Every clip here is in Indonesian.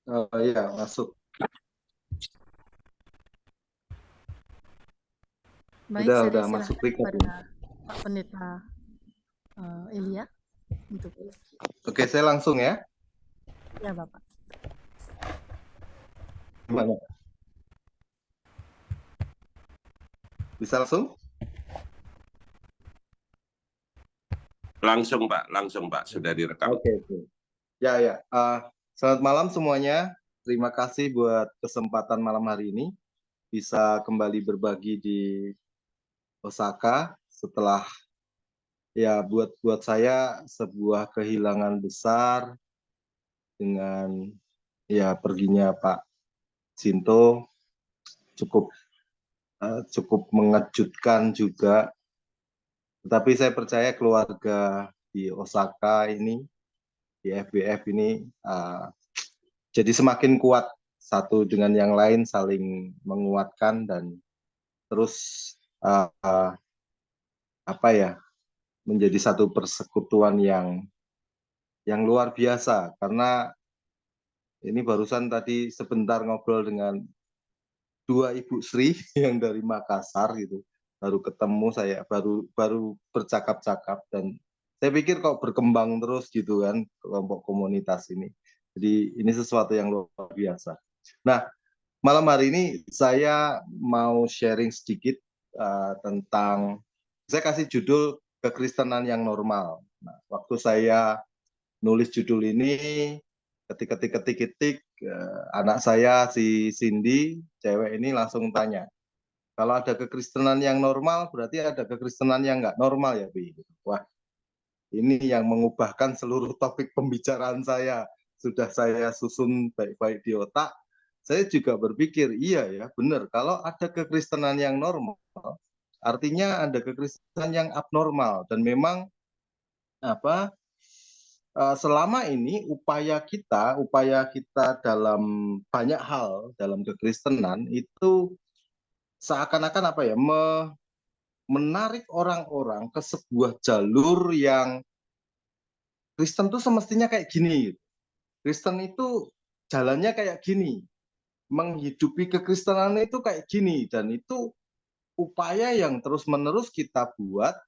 Ya, masuk. Baik, saya Udah masuk silahkan record kepada ini. Pak Pendeta Elia untuk Oke, saya langsung ya. ya Bapak. Gimana? Bisa langsung? Langsung Pak, sudah direkam. Oke. Ya. Selamat malam semuanya. Terima kasih buat kesempatan malam hari ini bisa kembali berbagi di Osaka setelah ya buat saya sebuah kehilangan besar dengan ya perginya Pak Shinto cukup mengejutkan juga. Tetapi saya percaya keluarga di Osaka ini, di FBF ini, jadi semakin kuat satu dengan yang lain, saling menguatkan dan terus menjadi satu persekutuan yang luar biasa. Karena ini barusan tadi sebentar ngobrol dengan dua Ibu Sri yang dari Makassar gitu, baru ketemu, saya baru bercakap-cakap dan saya pikir kok berkembang terus gitu kan kelompok komunitas ini. Jadi ini sesuatu yang luar biasa. Nah, malam hari ini saya mau sharing sedikit tentang, saya kasih judul kekristenan yang normal. Nah, waktu saya nulis judul ini, ketik anak saya si Cindy, cewek ini langsung tanya, kalau ada kekristenan yang normal berarti ada kekristenan yang nggak normal ya, Bi? Wah, ini yang mengubahkan seluruh topik pembicaraan saya. Sudah saya susun baik-baik di otak. Saya juga berpikir, iya ya, benar. Kalau ada kekristenan yang normal, artinya ada kekristenan yang abnormal. Dan memang selama ini upaya kita dalam banyak hal dalam kekristenan itu seakan-akan menarik orang-orang ke sebuah jalur yang Kristen itu semestinya kayak gini. Kristen itu jalannya kayak gini. Menghidupi kekristenan itu kayak gini. Dan itu upaya yang terus-menerus kita buat,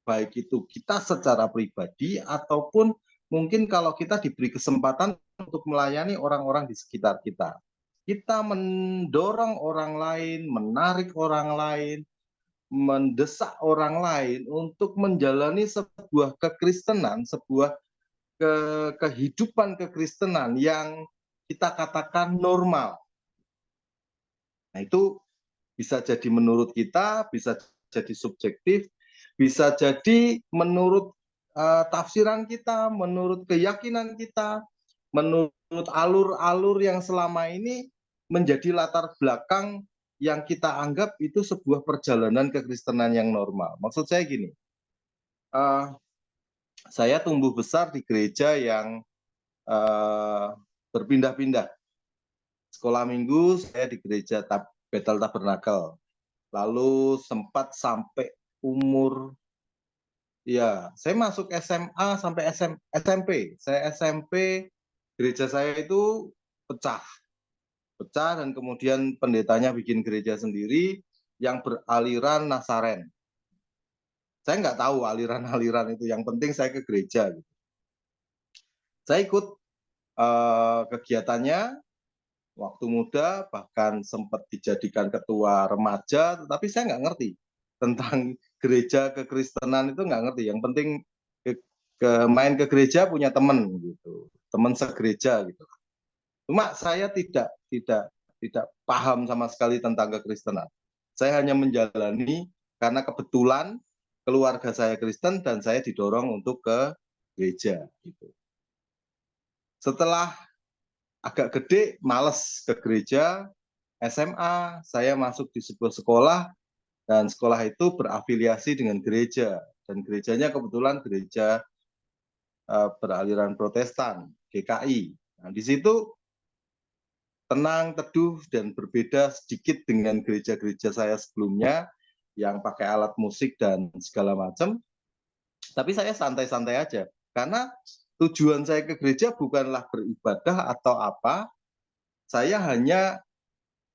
baik itu kita secara pribadi ataupun mungkin kalau kita diberi kesempatan untuk melayani orang-orang di sekitar kita. Kita mendorong orang lain, menarik orang lain, mendesak orang lain untuk menjalani sebuah kekristenan, sebuah kehidupan kekristenan yang kita katakan normal. Nah, itu bisa jadi menurut kita, bisa jadi subjektif, bisa jadi menurut tafsiran kita, menurut keyakinan kita, menurut alur-alur yang selama ini menjadi latar belakang yang kita anggap itu sebuah perjalanan kekristenan yang normal. Maksud saya gini, saya tumbuh besar di gereja yang berpindah-pindah. Sekolah minggu saya di gereja Bethel Tabernacle. Lalu sempat sampai umur, ya saya masuk SMA sampai SMP. Saya SMP, gereja saya itu pecah dan kemudian pendetanya bikin gereja sendiri yang beraliran Nasaren. Saya nggak tahu aliran-aliran itu, yang penting saya ke gereja. Saya ikut kegiatannya waktu muda, bahkan sempat dijadikan ketua remaja, tetapi saya nggak ngerti tentang gereja kekristenan, itu nggak ngerti. Yang penting main ke gereja punya teman gitu, teman segereja gitu. Cuma saya tidak paham sama sekali tentang kekristenan. Saya hanya menjalani karena kebetulan keluarga saya Kristen dan saya didorong untuk ke gereja gitu. Setelah agak gede, males ke gereja, SMA, saya masuk di sebuah sekolah, dan sekolah itu berafiliasi dengan gereja. Dan gerejanya kebetulan gereja beraliran Protestan, GKI. Nah, di situ tenang, teduh, dan berbeda sedikit dengan gereja-gereja saya sebelumnya, yang pakai alat musik dan segala macam. Tapi saya santai-santai aja, karena tujuan saya ke gereja bukanlah beribadah atau apa, saya hanya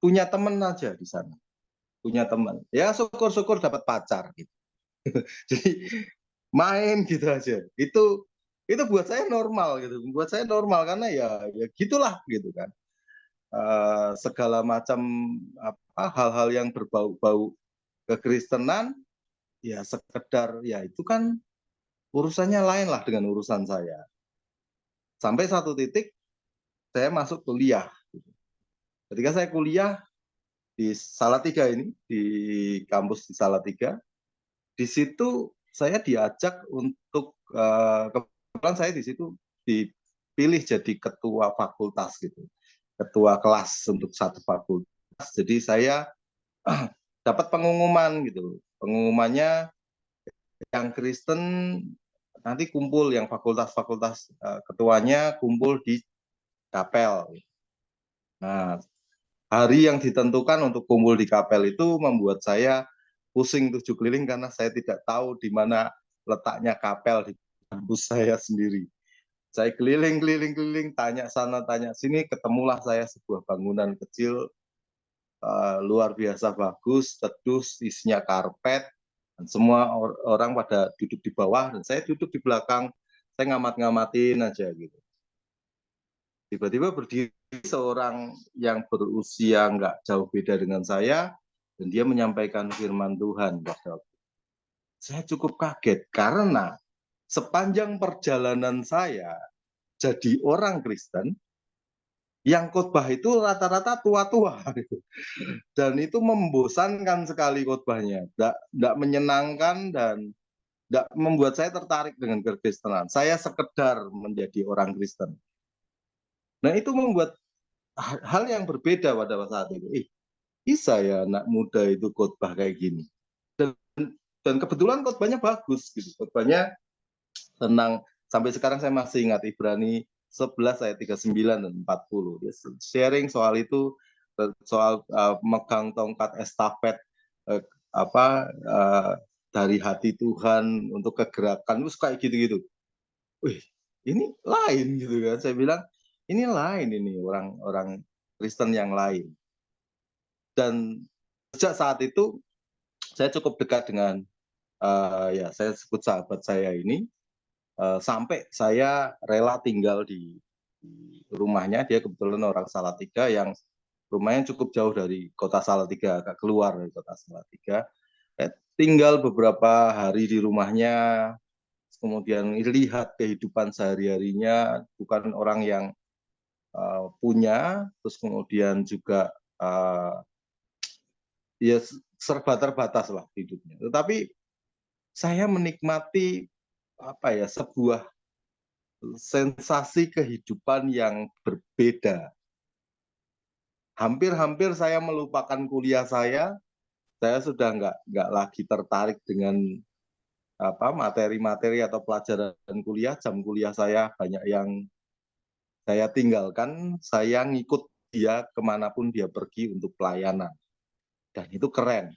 punya teman aja di sana, punya teman. Ya syukur-syukur dapat pacar gitu. Jadi main gitu aja. Itu buat saya normal gitu. Buat saya normal karena ya gitulah gitu kan. Segala macam hal-hal yang berbau-bau kekristenan ya sekedar ya itu kan urusannya lain lah dengan urusan saya. Sampai satu titik saya masuk kuliah. Ketika saya kuliah di Salatiga ini, di kampus di Salatiga, di situ saya diajak untuk kebetulan saya di situ dipilih jadi ketua fakultas gitu, ketua kelas untuk satu fakultas. Jadi saya dapat pengumuman gitu, pengumumannya yang Kristen nanti kumpul, yang fakultas-fakultas ketuanya kumpul di Kapel. Nah, hari yang ditentukan untuk kumpul di Kapel itu membuat saya pusing 7 keliling karena saya tidak tahu di mana letaknya Kapel di kampus saya sendiri. Saya keliling-keliling, tanya sana, tanya sini, ketemulah saya sebuah bangunan kecil, luar biasa bagus, teduh, isinya karpet, dan semua orang pada duduk di bawah, dan saya duduk di belakang, saya ngamat-ngamatin aja gitu. Tiba-tiba berdiri seorang yang berusia nggak jauh beda dengan saya, dan dia menyampaikan firman Tuhan. Saya cukup kaget karena sepanjang perjalanan saya jadi orang Kristen, yang khotbah itu rata-rata tua-tua. Dan itu membosankan sekali khotbahnya. Nggak menyenangkan dan nggak membuat saya tertarik dengan kekristenan. Saya sekedar menjadi orang Kristen. Nah itu membuat hal yang berbeda pada saat itu. Bisa ya anak muda itu khotbah kayak gini. Dan kebetulan khotbahnya bagus gitu. Khotbahnya tentang, sampai sekarang saya masih ingat, Ibrani 11 ayat 39 dan 40. Dia sharing soal itu, soal megang tongkat estafet dari hati Tuhan untuk kegerakan, terus kayak gitu-gitu. Wih, ini lain gitu kan. Saya bilang ini lain, ini orang-orang Kristen yang lain. Dan sejak saat itu saya cukup dekat dengan ya saya sebut sahabat saya ini, sampai saya rela tinggal di rumahnya. Dia kebetulan orang Salatiga yang rumahnya cukup jauh dari kota Salatiga, agak keluar dari kota Salatiga. Tinggal beberapa hari di rumahnya, kemudian lihat kehidupan sehari-harinya, bukan orang yang punya, terus kemudian juga ya serba terbatas lah hidupnya. Tetapi saya menikmati sebuah sensasi kehidupan yang berbeda. Hampir-hampir saya melupakan kuliah saya sudah nggak lagi tertarik dengan materi-materi atau pelajaran kuliah. Jam kuliah saya banyak yang saya tinggalkan, saya ngikut dia kemanapun dia pergi untuk pelayanan. Dan itu keren.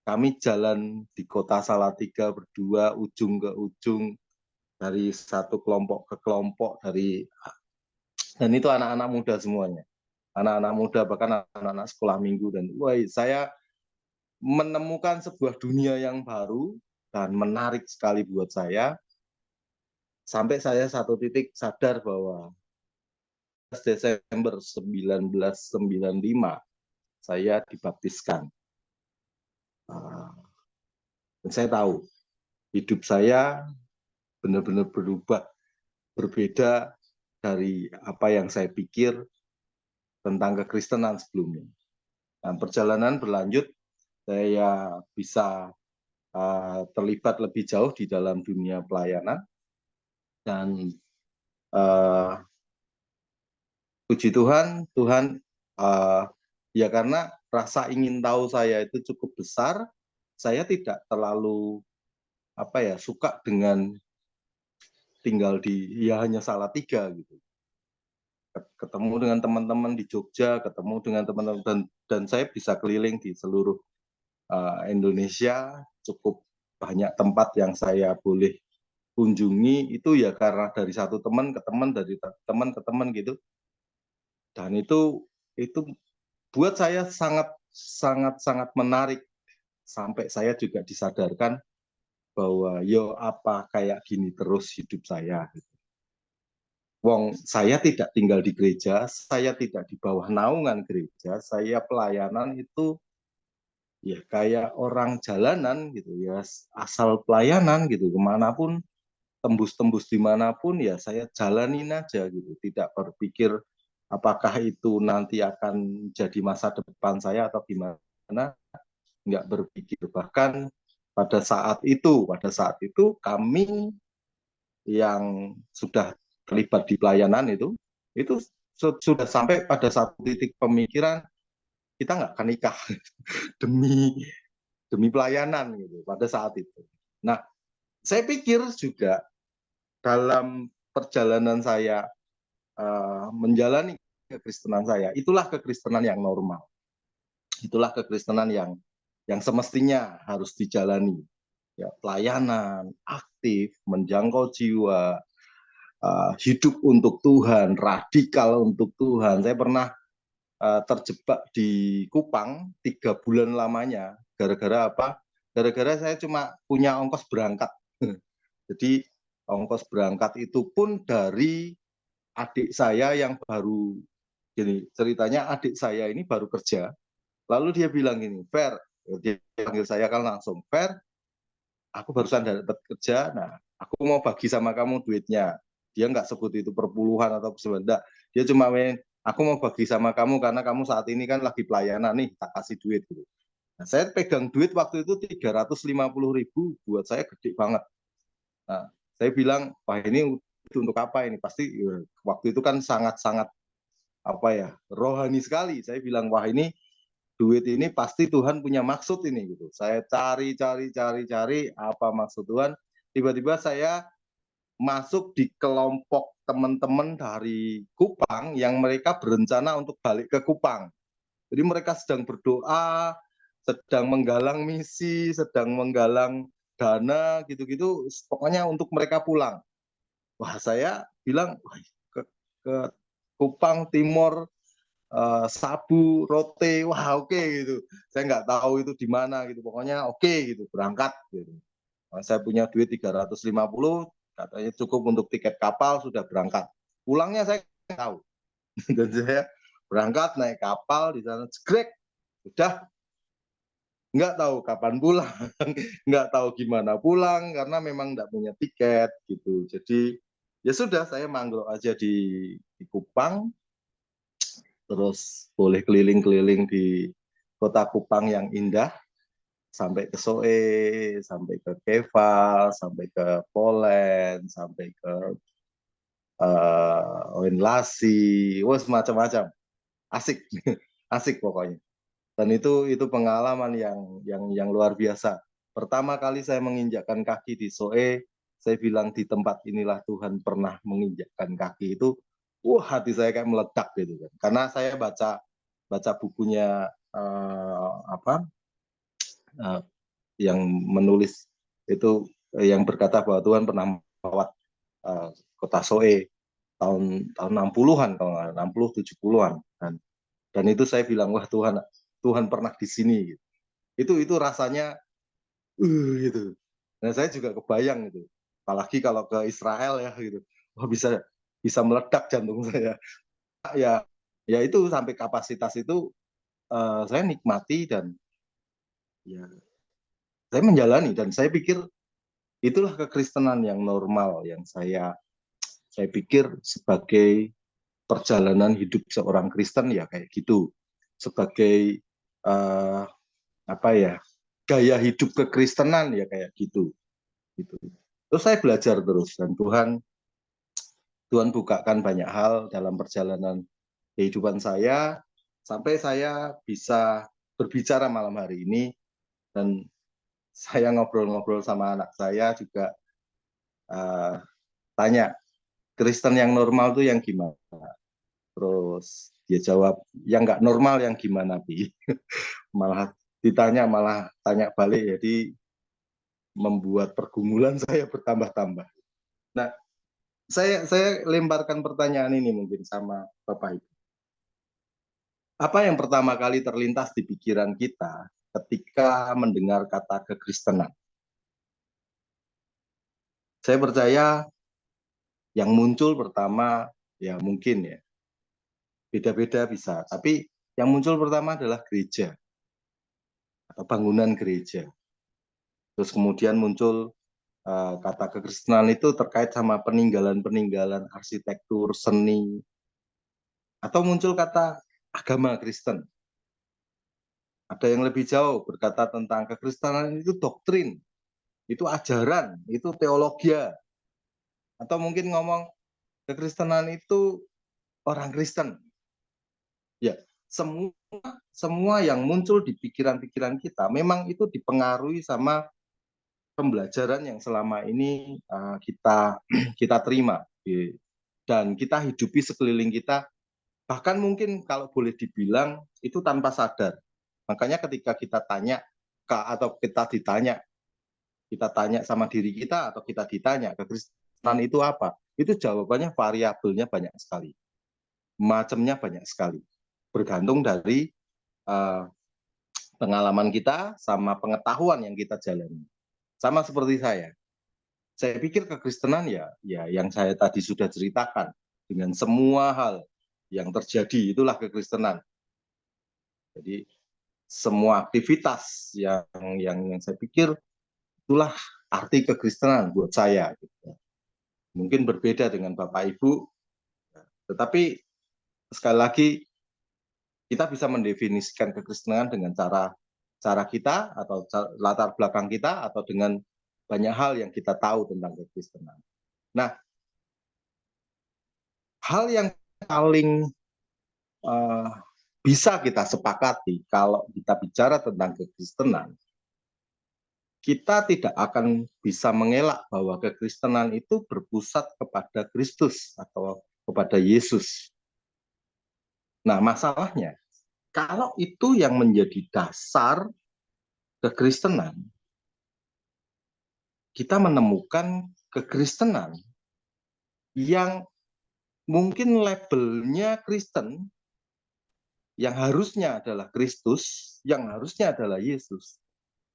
Kami jalan di kota Salatiga berdua, ujung ke ujung, dari satu kelompok ke kelompok, dan itu anak-anak muda semuanya. Anak-anak muda, bahkan anak-anak sekolah minggu. Dan saya menemukan sebuah dunia yang baru dan menarik sekali buat saya. Sampai saya satu titik sadar bahwa Desember 1995 saya dibaptiskan. Dan saya tahu hidup saya benar-benar berubah, berbeda dari apa yang saya pikir tentang kekristenan sebelumnya. Dan perjalanan berlanjut, saya bisa terlibat lebih jauh di dalam dunia pelayanan. Dan puji Tuhan, ya karena rasa ingin tahu saya itu cukup besar, saya tidak terlalu suka dengan tinggal di hanya Salatiga gitu. Ketemu dengan teman-teman di Jogja, ketemu dengan teman-teman, dan saya bisa keliling di seluruh Indonesia. Cukup banyak tempat yang saya boleh kunjungi, itu ya karena dari satu teman ke teman, dari teman ke teman gitu. Dan itu itu buat saya sangat sangat sangat menarik, sampai saya juga disadarkan bahwa yo apa kayak gini terus hidup saya. Wong saya tidak tinggal di gereja, saya tidak di bawah naungan gereja, saya pelayanan itu ya kayak orang jalanan gitu ya, asal pelayanan gitu, kemanapun, tembus-tembus dimanapun ya saya jalanin aja gitu, tidak berpikir apakah itu nanti akan jadi masa depan saya atau gimana, nggak berpikir. Bahkan pada saat itu kami yang sudah terlibat di pelayanan itu sudah sampai pada satu titik pemikiran kita nggak akan nikah demi demi pelayanan gitu pada saat itu. Nah, saya pikir juga dalam perjalanan saya menjalani kekristenan saya, itulah kekristenan yang normal, itulah kekristenan yang semestinya harus dijalani. Ya, pelayanan, aktif, menjangkau jiwa, hidup untuk Tuhan, radikal untuk Tuhan. Saya pernah terjebak di Kupang 3 bulan lamanya. Gara-gara apa? Gara-gara saya cuma punya ongkos berangkat. Jadi ongkos berangkat itu pun dari adik saya yang baru, gini ceritanya, adik saya ini baru kerja. Lalu dia bilang gini, Fer, dia panggil saya kan langsung, Fer, aku barusan dapat kerja, nah aku mau bagi sama kamu duitnya. Dia nggak sebut itu perpuluhan atau sebentar, dia cuma main, aku mau bagi sama kamu karena kamu saat ini kan lagi pelayanan nih, tak kasih duit gitu. Nah, saya pegang duit waktu itu 350.000, buat saya gede banget. Nah, saya bilang, wah ini untuk apa ini? Pasti ya, waktu itu kan sangat-sangat apa ya, rohani sekali. Saya bilang, wah ini duit ini pasti Tuhan punya maksud ini gitu. Saya cari apa maksud Tuhan. Tiba-tiba saya masuk di kelompok teman-teman dari Kupang yang mereka berencana untuk balik ke Kupang. Jadi mereka sedang berdoa, sedang menggalang misi, sedang menggalang dana gitu-gitu, pokoknya untuk mereka pulang. Wah, saya bilang, wah, ke Kupang Timur, Sabu, Rote, wah oke gitu. Saya nggak tahu itu di mana gitu, pokoknya oke gitu, berangkat gitu. Nah, saya punya duit 350, katanya cukup untuk tiket kapal, sudah berangkat. Pulangnya saya nggak tahu. Dan saya berangkat naik kapal di sana, jegrek, sudah nggak tahu kapan pulang, nggak tahu gimana pulang karena memang nggak punya tiket gitu. Jadi ya sudah, saya mangrove aja di Kupang, terus boleh keliling-keliling di kota Kupang yang indah, sampai ke Soe, sampai ke Keval, sampai ke Polen, sampai ke Oenlasi, wah semacam-macam, asik, asik pokoknya. Dan itu pengalaman yang luar biasa. Pertama kali saya menginjakkan kaki di Soe, saya bilang di tempat inilah Tuhan pernah menginjakkan kaki itu. Hati saya kayak meledak gitu kan. Karena saya baca baca bukunya apa yang menulis itu, yang berkata bahwa Tuhan pernah melawat kota Soe tahun tahun 60-an, kalau nggak 60 70-an, dan itu saya bilang, wah Tuhan, Tuhan pernah di sini gitu. Itu rasanya gitu. Nah, saya juga kebayang gitu. Apalagi kalau ke Israel ya gitu. Wah, bisa bisa meledak jantung saya. Ya ya itu sampai kapasitas itu saya nikmati, dan ya saya menjalani, dan saya pikir itulah kekristenan yang normal yang saya pikir sebagai perjalanan hidup seorang Kristen ya kayak gitu. Sebagai uh, apa ya, gaya hidup kekristenan ya kayak gitu. Gitu. Terus saya belajar terus, dan Tuhan bukakan banyak hal dalam perjalanan kehidupan saya sampai saya bisa berbicara malam hari ini, dan saya ngobrol-ngobrol sama anak saya juga, tanya Kristen yang normal tuh yang gimana, terus dia jawab yang nggak normal yang gimana, Pi. Malah ditanya, malah tanya balik, jadi membuat pergumulan saya bertambah-tambah. Nah, saya lemparkan pertanyaan ini mungkin sama Bapak Ibu. Apa yang pertama kali terlintas di pikiran kita ketika mendengar kata kekristenan? Saya percaya yang muncul pertama, ya mungkin ya, beda-beda bisa. Tapi yang muncul pertama adalah gereja atau bangunan gereja. Terus kemudian muncul kata kekristenan itu terkait sama peninggalan-peninggalan arsitektur, seni, atau muncul kata agama Kristen. Ada yang lebih jauh berkata tentang kekristenan itu doktrin, itu ajaran, itu teologi, atau mungkin ngomong kekristenan itu orang Kristen. Ya, semua yang muncul di pikiran-pikiran kita memang itu dipengaruhi sama pembelajaran yang selama ini kita kita terima dan kita hidupi sekeliling kita, bahkan mungkin kalau boleh dibilang itu tanpa sadar. Makanya ketika kita tanya atau kita tanya sama diri kita atau kita ditanya kekristenan itu apa, itu jawabannya variabelnya banyak sekali, macamnya banyak sekali, bergantung dari uh, pengalaman kita sama pengetahuan yang kita jalani. Sama seperti saya pikir kekristenan ya yang saya tadi sudah ceritakan, dengan semua hal yang terjadi itulah kekristenan. Jadi semua aktivitas yang saya pikir itulah arti kekristenan buat saya. Gitu. Mungkin berbeda dengan Bapak Ibu, tetapi sekali lagi kita bisa mendefinisikan kekristenan dengan cara kita atau latar belakang kita atau dengan banyak hal yang kita tahu tentang kekristenan. Nah, hal yang paling uh, bisa kita sepakati kalau kita bicara tentang kekristenan, kita tidak akan bisa mengelak bahwa kekristenan itu berpusat kepada Kristus atau kepada Yesus. Nah, masalahnya, kalau itu yang menjadi dasar kekristenan, kita menemukan kekristenan yang mungkin labelnya Kristen, yang harusnya adalah Kristus, yang harusnya adalah Yesus.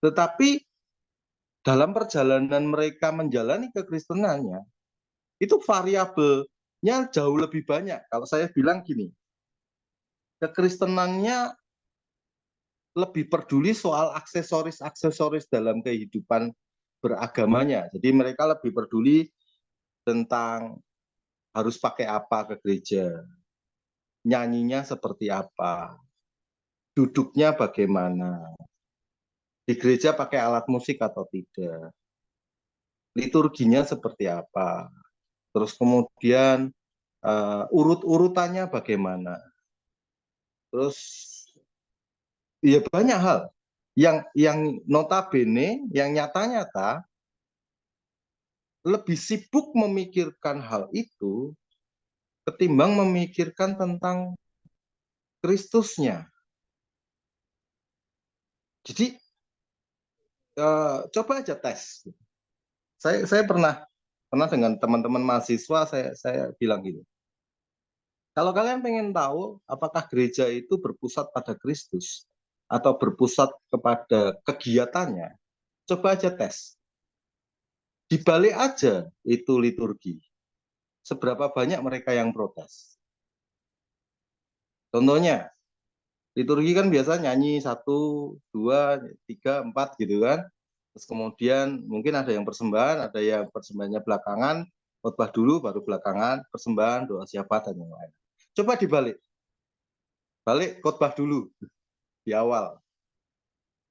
Tetapi dalam perjalanan mereka menjalani kekristenannya, itu variabelnya jauh lebih banyak. Kalau saya bilang gini, kekristenannya lebih peduli soal aksesoris-aksesoris dalam kehidupan beragamanya. Jadi mereka lebih peduli tentang harus pakai apa ke gereja, nyanyinya seperti apa, duduknya bagaimana, di gereja pakai alat musik atau tidak, liturginya seperti apa, terus kemudian urut-urutannya bagaimana, terus ya banyak hal yang notabene, yang nyata-nyata lebih sibuk memikirkan hal itu ketimbang memikirkan tentang Kristusnya. Jadi coba aja tes. Saya pernah dengan teman-teman mahasiswa saya bilang gini. Kalau kalian pengen tahu apakah gereja itu berpusat pada Kristus atau berpusat kepada kegiatannya, coba aja tes. Dibalik aja itu liturgi. Seberapa banyak mereka yang protes. Contohnya, liturgi kan biasa nyanyi 1, 2, 3, 4 gitu kan. Terus kemudian mungkin ada yang persembahan, ada yang persembahannya belakangan, khotbah dulu baru belakangan, persembahan, doa syafaat dan yang lain. Coba dibalik. Balik khotbah dulu di awal.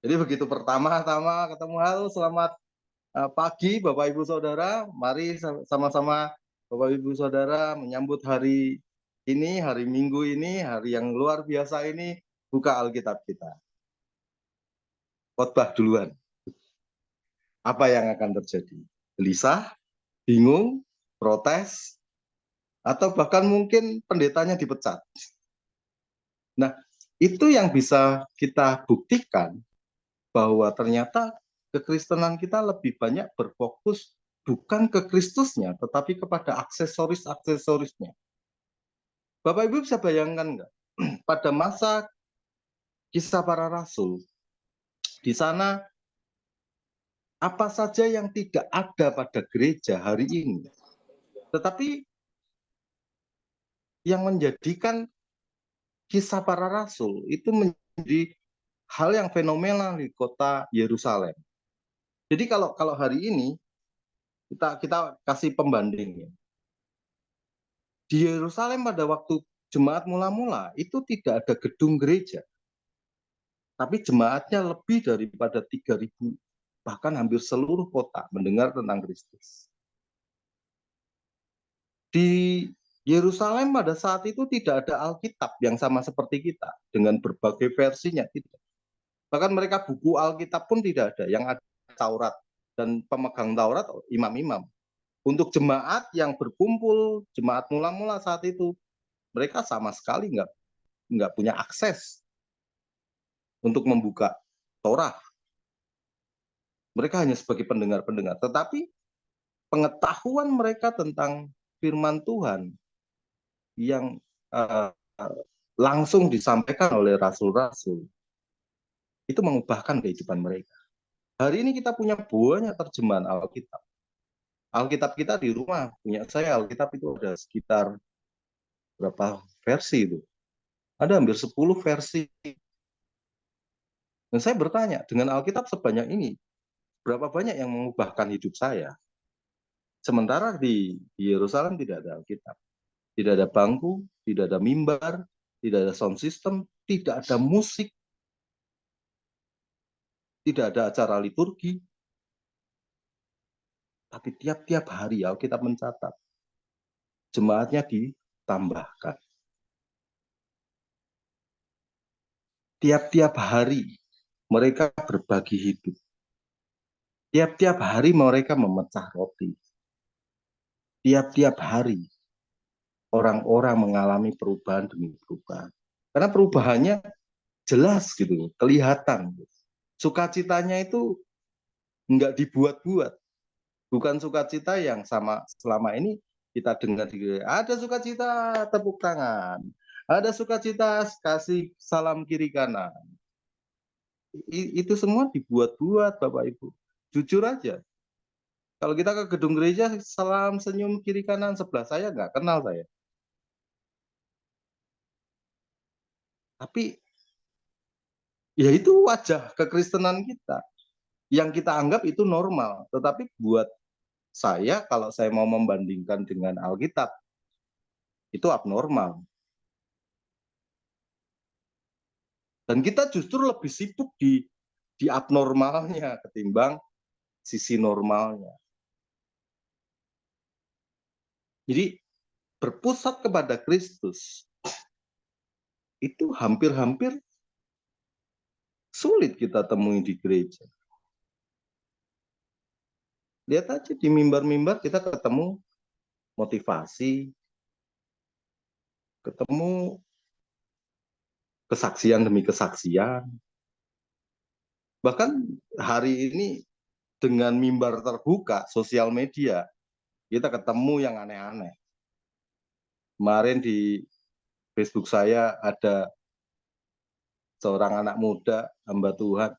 Jadi begitu pertama-tama ketemu, halo selamat pagi Bapak Ibu Saudara, mari sama-sama Bapak Ibu Saudara menyambut hari ini, hari Minggu ini, hari yang luar biasa ini, buka Alkitab kita. Khotbah duluan. Apa yang akan terjadi? Gelisah, bingung, protes, atau bahkan mungkin pendetanya dipecat. Nah, itu yang bisa kita buktikan bahwa ternyata kekristenan kita lebih banyak berfokus bukan ke Kristusnya, tetapi kepada aksesoris-aksesorisnya. Bapak Ibu bisa bayangkan nggak? pada masa Kisah Para Rasul, di sana apa saja yang tidak ada pada gereja hari ini, tetapi yang menjadikan Kisah Para Rasul itu menjadi hal yang fenomenal di kota Yerusalem. Jadi kalau hari ini kita kasih pembanding ya. Di Yerusalem pada waktu jemaat mula-mula itu tidak ada gedung gereja. Tapi jemaatnya lebih daripada 3.000, bahkan hampir seluruh kota mendengar tentang Kristus. Di Yerusalem pada saat itu tidak ada Alkitab yang sama seperti kita, dengan berbagai versinya. Tidak. Bahkan mereka buku Alkitab pun tidak ada, yang ada Taurat, dan pemegang Taurat imam-imam. Untuk jemaat yang berkumpul, jemaat mula-mula saat itu, mereka sama sekali nggak punya akses untuk membuka Torah. Mereka hanya sebagai pendengar-pendengar. Tetapi pengetahuan mereka tentang firman Tuhan yang langsung disampaikan oleh rasul-rasul, itu mengubahkan kehidupan mereka. Hari ini kita punya banyak terjemahan Alkitab. Alkitab kita di rumah, punya saya Alkitab itu ada sekitar berapa versi itu? Ada hampir 10 versi. Dan saya bertanya, dengan Alkitab sebanyak ini, berapa banyak yang mengubahkan hidup saya? Sementara di Yerusalem tidak ada Alkitab. Tidak ada bangku, tidak ada mimbar, tidak ada sound system, tidak ada musik, tidak ada acara liturgi. Tapi tiap-tiap hari Alkitab mencatat, jemaatnya ditambahkan. Tiap-tiap hari mereka berbagi hidup. Tiap-tiap hari mereka memecah roti. Tiap-tiap hari orang-orang mengalami perubahan demi perubahan. Karena perubahannya jelas gitu, kelihatan. Sukacitanya itu nggak dibuat-buat. Bukan sukacita yang sama selama ini kita dengar ada sukacita tepuk tangan, ada sukacita kasih salam kiri kanan. Itu semua dibuat-buat Bapak Ibu. Jujur aja. Kalau kita ke gedung gereja, salam senyum kiri kanan sebelah saya nggak kenal saya. Tapi ya itu wajah kekristenan kita. Yang kita anggap itu normal. Tetapi buat saya, kalau saya mau membandingkan dengan Alkitab, itu abnormal. Dan kita justru lebih sibuk di abnormalnya ketimbang sisi normalnya. Jadi berpusat kepada Kristus itu hampir-hampir sulit kita temui di gereja. Lihat aja di mimbar-mimbar kita ketemu motivasi, ketemu kesaksian demi kesaksian. Bahkan hari ini dengan mimbar terbuka, sosial media, kita ketemu yang aneh-aneh. Kemarin di Facebook saya ada seorang anak muda, hamba Tuhan,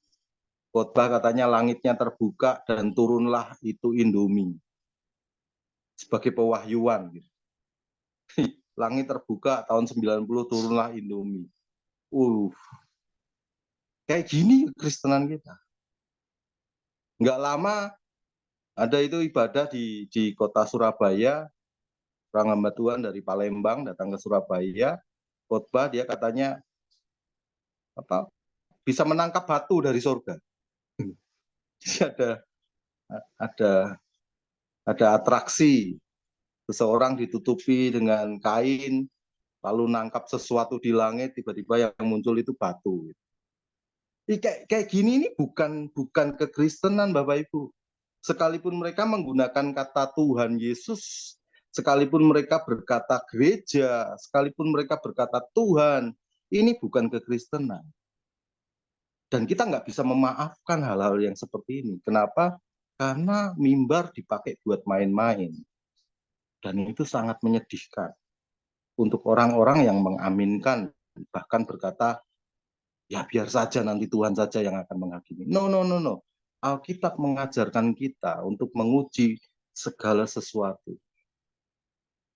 khotbah katanya langitnya terbuka dan turunlah itu Indomie. Sebagai pewahyuan. Gitu. Langit terbuka tahun 90 turunlah Indomie. Kayak gini Kristenan kita. Nggak lama ada itu ibadah di kota Surabaya, orang hamba Tuhan dari Palembang datang ke Surabaya, khotbah dia katanya apa bisa menangkap batu dari surga. Jadi ada atraksi seseorang ditutupi dengan kain lalu nangkap sesuatu di langit, tiba-tiba yang muncul itu batu. Kayak gini ini bukan kekristenan Bapak Ibu. Sekalipun mereka menggunakan kata Tuhan Yesus, sekalipun mereka berkata gereja, sekalipun mereka berkata Tuhan, ini bukan kekristenan. Dan kita nggak bisa memaafkan hal-hal yang seperti ini. Kenapa? Karena mimbar dipakai buat main-main. Dan itu sangat menyedihkan untuk orang-orang yang mengaminkan bahkan berkata, ya biar saja nanti Tuhan saja yang akan menghakimi. No, no, no, no. Alkitab mengajarkan kita untuk menguji segala sesuatu.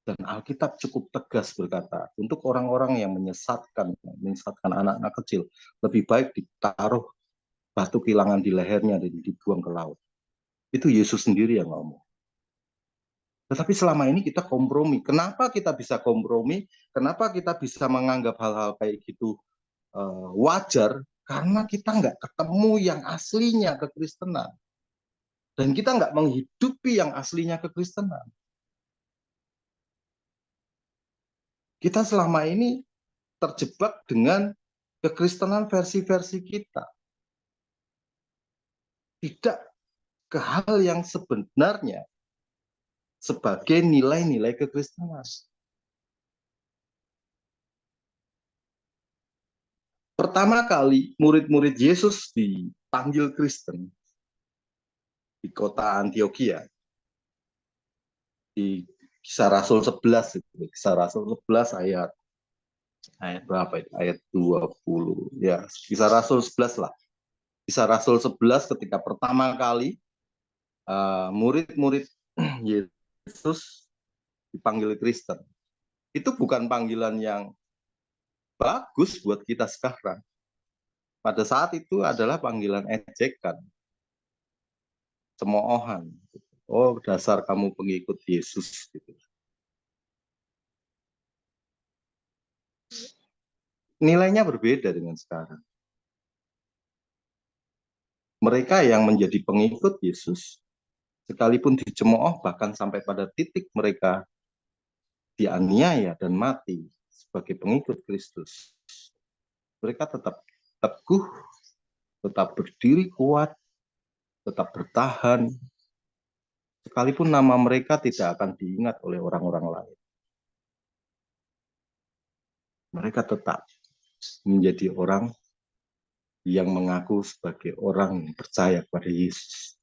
Dan Alkitab cukup tegas berkata, untuk orang-orang yang menyesatkan anak-anak kecil, lebih baik ditaruh batu kilangan di lehernya dan dibuang ke laut. Itu Yesus sendiri yang ngomong. Tetapi selama ini kita kompromi. Kenapa kita bisa kompromi? Kenapa kita bisa menganggap hal-hal kayak gitu wajar? Karena kita nggak ketemu yang aslinya kekristenan. Dan kita nggak menghidupi yang aslinya kekristenan. Kita selama ini terjebak dengan kekristenan versi-versi kita. Tidak ke hal yang sebenarnya sebagai nilai-nilai kekristenan. Pertama kali murid-murid Yesus dipanggil Kristen di kota Antioquia, di Kisah Rasul 11, Kisah Rasul 11 ayat berapa itu? Ayat 20. Ya, Kisah Rasul 11 lah. Kisah Rasul 11 ketika pertama kali murid-murid Yesus dipanggil Kristen. Itu bukan panggilan yang bagus buat kita sekarang. Pada saat itu adalah panggilan ejekan, cemoohan. Oh, dasar kamu pengikut Yesus. Gitu. Nilainya berbeda dengan sekarang. Mereka yang menjadi pengikut Yesus, sekalipun dicemooh, bahkan sampai pada titik mereka dianiaya dan mati sebagai pengikut Kristus, mereka tetap teguh, tetap berdiri kuat, tetap bertahan, sekalipun nama mereka tidak akan diingat oleh orang-orang lain. Mereka tetap menjadi orang yang mengaku sebagai orang yang percaya kepada Yesus.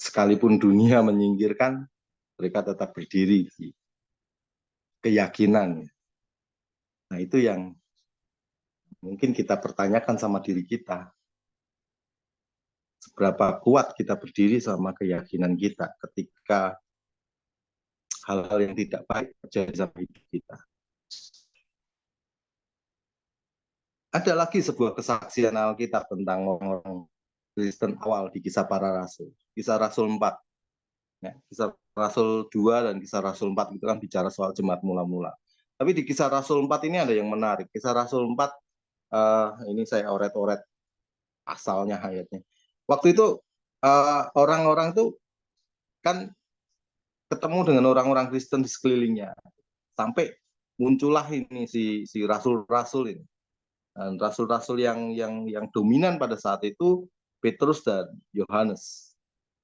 Sekalipun dunia menyingkirkan, mereka tetap berdiri di keyakinan. Nah, itu yang mungkin kita pertanyakan sama diri kita. Seberapa kuat kita berdiri sama keyakinan kita ketika hal-hal yang tidak baik terjadi sama hidup kita. Ada lagi sebuah kesaksian Alkitab tentang orang Kristen awal di Kisah Para Rasul. Kisah Rasul 4. Ya, Kisah Rasul 2 dan Kisah Rasul 4 itu kan bicara soal jemaat mula-mula. Tapi di Kisah Rasul 4 ini ada yang menarik. Kisah Rasul 4, ini saya oret-oret asalnya ayatnya. Waktu itu orang-orang itu kan ketemu dengan orang-orang Kristen di sekelilingnya. Sampai muncullah ini si rasul-rasul ini. Dan rasul-rasul yang dominan pada saat itu Petrus dan Yohanes.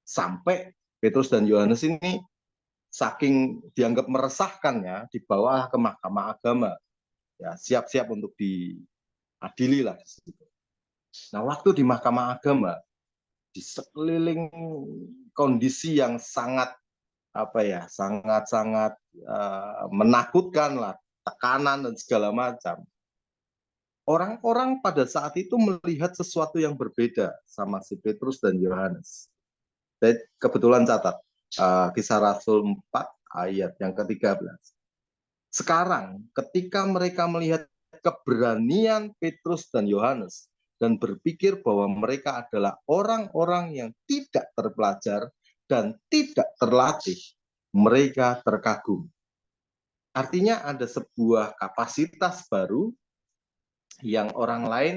Sampai Petrus dan Yohanes ini saking dianggap meresahkannya dibawa ke mahkamah agama. Ya, siap-siap untuk diadili lah. Nah, waktu di mahkamah agama di sekeliling kondisi yang sangat sangat menakutkan lah, tekanan dan segala macam. Orang-orang pada saat itu melihat sesuatu yang berbeda sama si Petrus dan Yohanes. Saya kebetulan catat Kisah Rasul 4 ayat yang ke-13. Sekarang ketika mereka melihat keberanian Petrus dan Yohanes dan berpikir bahwa mereka adalah orang-orang yang tidak terpelajar dan tidak terlatih, mereka terkagum. Artinya ada sebuah kapasitas baru yang orang lain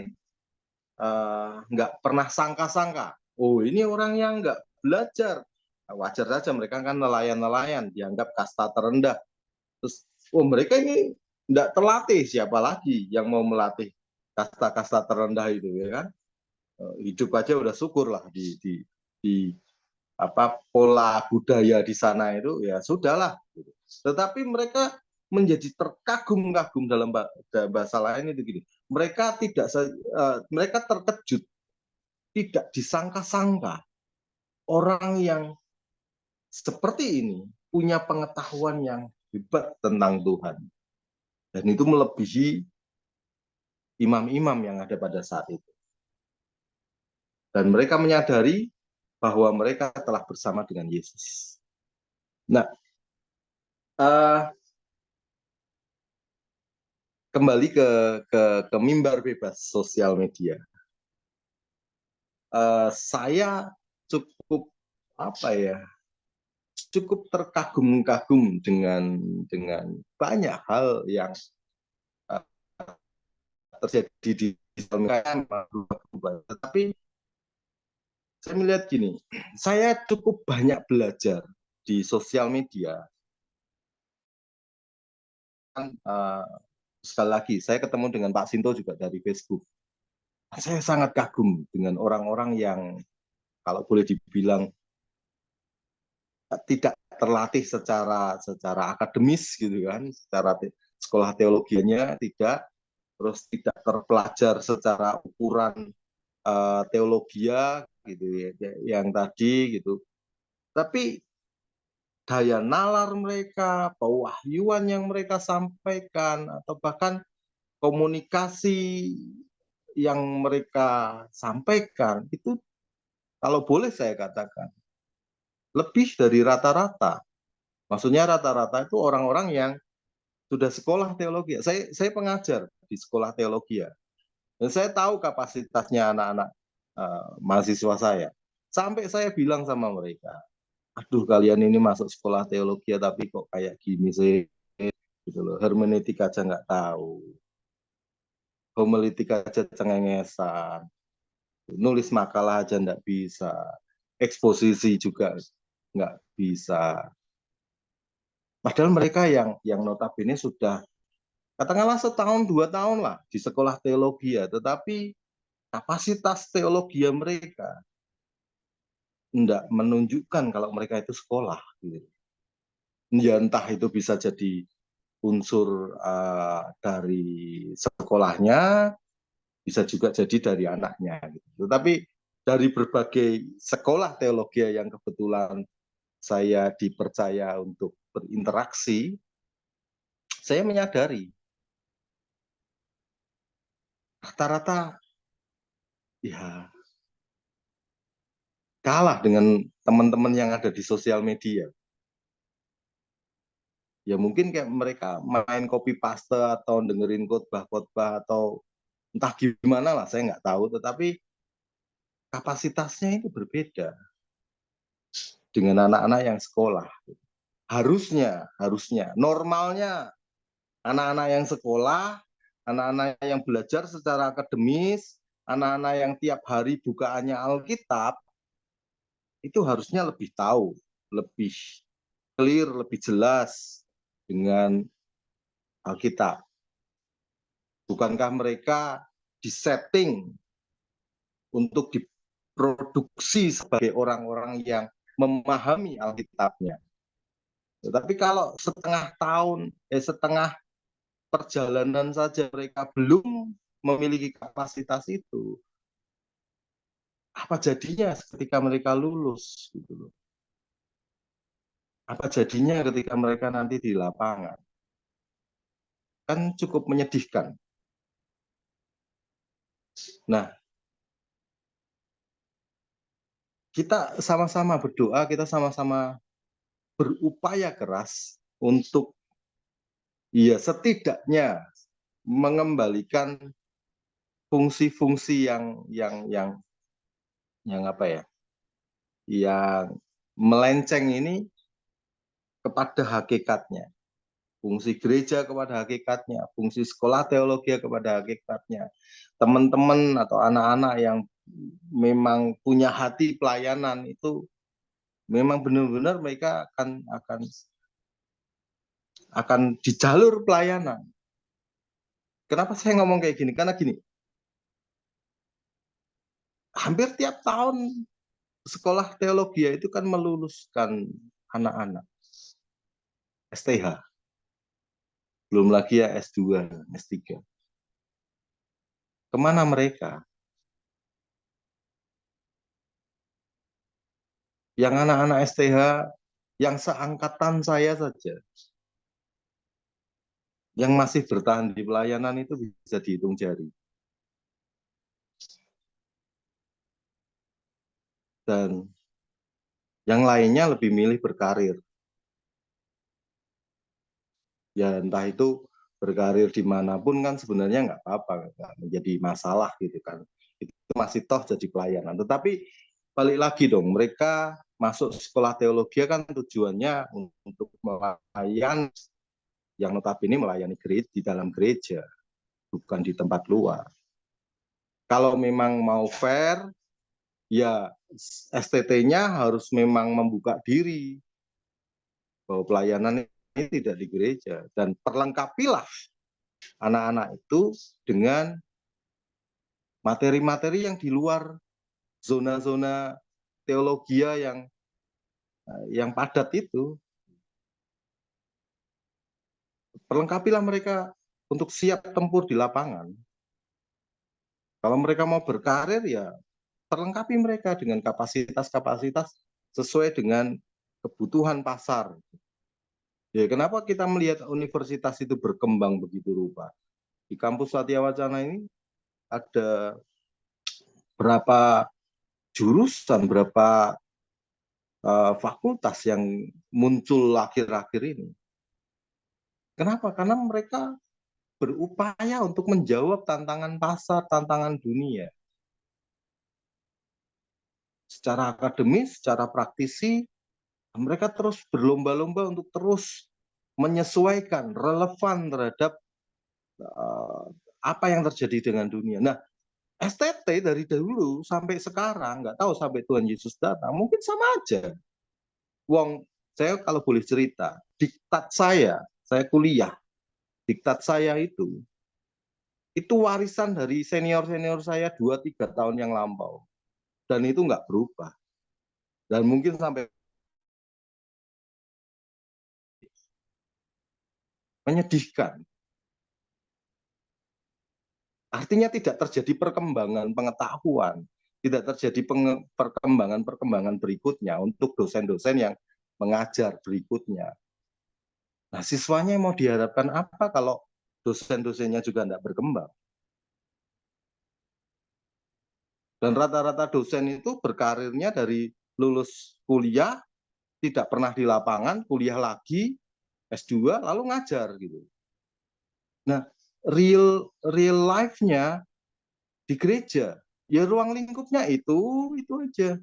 nggak pernah sangka-sangka. Oh, ini orang yang nggak belajar. Wajar saja, mereka kan nelayan-nelayan, dianggap kasta terendah. Terus, oh mereka ini nggak terlatih, siapa lagi yang mau melatih kasta-kasta terendah itu, ya kan? Hidup aja udah syukur lah di pola budaya di sana itu, ya sudahlah. Tetapi mereka menjadi terkagum-kagum dalam bahasa lain itu gini. Mereka terkejut, tidak disangka-sangka orang yang seperti ini punya pengetahuan yang hebat tentang Tuhan. Dan itu melebihi imam-imam yang ada pada saat itu. Dan mereka menyadari bahwa mereka telah bersama dengan Yesus. Nah, kembali ke mimbar bebas sosial media. Saya cukup cukup terkagum-kagum dengan banyak hal yang terjadi di sosial media. Tetapi saya melihat gini, saya cukup banyak belajar di sosial media. Sekali lagi, saya ketemu dengan Pak Sinto juga dari Facebook. Saya sangat kagum dengan orang-orang yang kalau boleh dibilang tidak terlatih secara akademis gitu kan, secara sekolah teologianya tidak, terus tidak terpelajar secara ukuran teologia gitu ya, yang tadi gitu. Tapi daya nalar mereka, pewahyuan yang mereka sampaikan, atau bahkan komunikasi yang mereka sampaikan itu kalau boleh saya katakan lebih dari rata-rata. Maksudnya rata-rata itu orang-orang yang sudah sekolah teologi. Saya pengajar di sekolah teologi dan saya tahu kapasitasnya anak-anak mahasiswa saya. Sampai saya bilang sama mereka, aduh kalian ini masuk sekolah teologi tapi kok kayak gini sih, gitu loh. Hermeneutik aja nggak tahu, homiletik aja cengengesan, nulis makalah aja nggak bisa, eksposisi juga nggak bisa. Padahal mereka yang notabene sudah katakanlah setahun 2 tahun lah di sekolah teologi ya, tetapi kapasitas teologi mereka tidak menunjukkan kalau mereka itu sekolah. Gitu. Ya entah itu bisa jadi unsur dari sekolahnya, bisa juga jadi dari anaknya. Gitu. Tetapi dari berbagai sekolah teologi yang kebetulan saya dipercaya untuk berinteraksi, saya menyadari rata-rata ya kalah dengan teman-teman yang ada di sosial media. Ya mungkin kayak mereka main copy paste atau dengerin khotbah-khotbah atau entah gimana lah, saya nggak tahu. Tetapi kapasitasnya itu berbeda dengan anak-anak yang sekolah. Harusnya, normalnya anak-anak yang sekolah, anak-anak yang belajar secara akademis, anak-anak yang tiap hari bukaannya Alkitab, itu harusnya lebih tahu, lebih clear, lebih jelas dengan Alkitab. Bukankah mereka disetting untuk diproduksi sebagai orang-orang yang memahami Alkitabnya? Tetapi kalau setengah perjalanan saja mereka belum memiliki kapasitas itu, apa jadinya ketika mereka lulus? Gitu loh. Apa jadinya ketika mereka nanti di lapangan? Kan cukup menyedihkan. Nah, kita sama-sama berdoa, kita sama-sama berupaya keras untuk ya setidaknya mengembalikan fungsi-fungsi yang apa ya? Yang melenceng ini kepada hakikatnya. Fungsi gereja kepada hakikatnya, fungsi sekolah teologi kepada hakikatnya. Teman-teman atau anak-anak yang memang punya hati pelayanan itu memang benar-benar mereka akan di jalur pelayanan. Kenapa saya ngomong kayak gini? Karena gini, hampir tiap tahun sekolah teologi itu kan meluluskan anak-anak STH. Belum lagi ya S2, S3. Kemana mereka? Yang anak-anak STH yang seangkatan saya saja, yang masih bertahan di pelayanan itu bisa dihitung jari. dan yang lainnya lebih milih berkarir. Ya entah itu berkarir dimanapun kan sebenarnya nggak apa-apa, nggak menjadi masalah gitu kan. Itu masih toh jadi pelayanan. Tetapi balik lagi dong, mereka masuk sekolah teologi kan tujuannya untuk melayani, yang notabene melayani gereja, di dalam gereja, bukan di tempat luar. Kalau memang mau fair, ya STT-nya harus memang membuka diri bahwa pelayanan ini tidak di gereja, dan perlengkapilah anak-anak itu dengan materi-materi yang di luar zona-zona teologi yang padat itu. Perlengkapilah mereka untuk siap tempur di lapangan. Kalau mereka mau berkarir, ya perlengkapi mereka dengan kapasitas-kapasitas sesuai dengan kebutuhan pasar. Ya, kenapa kita melihat universitas itu berkembang begitu rupa? Di kampus Satya Wacana ini ada berapa jurusan, berapa fakultas yang muncul akhir-akhir ini. Kenapa? Karena mereka berupaya untuk menjawab tantangan pasar, tantangan dunia. Secara akademis, secara praktisi, mereka terus berlomba-lomba untuk terus menyesuaikan, relevan terhadap apa yang terjadi dengan dunia. Nah, STT dari dulu sampai sekarang, nggak tahu sampai Tuhan Yesus datang, mungkin sama aja. Wong, saya kalau boleh cerita, diktat saya kuliah, diktat saya itu warisan dari senior-senior saya 2-3 tahun yang lampau. Dan itu nggak berubah. Dan mungkin sampai menyedihkan. Artinya tidak terjadi perkembangan pengetahuan, tidak terjadi perkembangan berikutnya untuk dosen-dosen yang mengajar berikutnya. Nah, siswanya mau diharapkan apa kalau dosen-dosennya juga tidak berkembang? Dan rata-rata dosen itu berkarirnya dari lulus kuliah, tidak pernah di lapangan, kuliah lagi, S2, lalu ngajar gitu. Nah, real life-nya di gereja, ya ruang lingkupnya itu aja.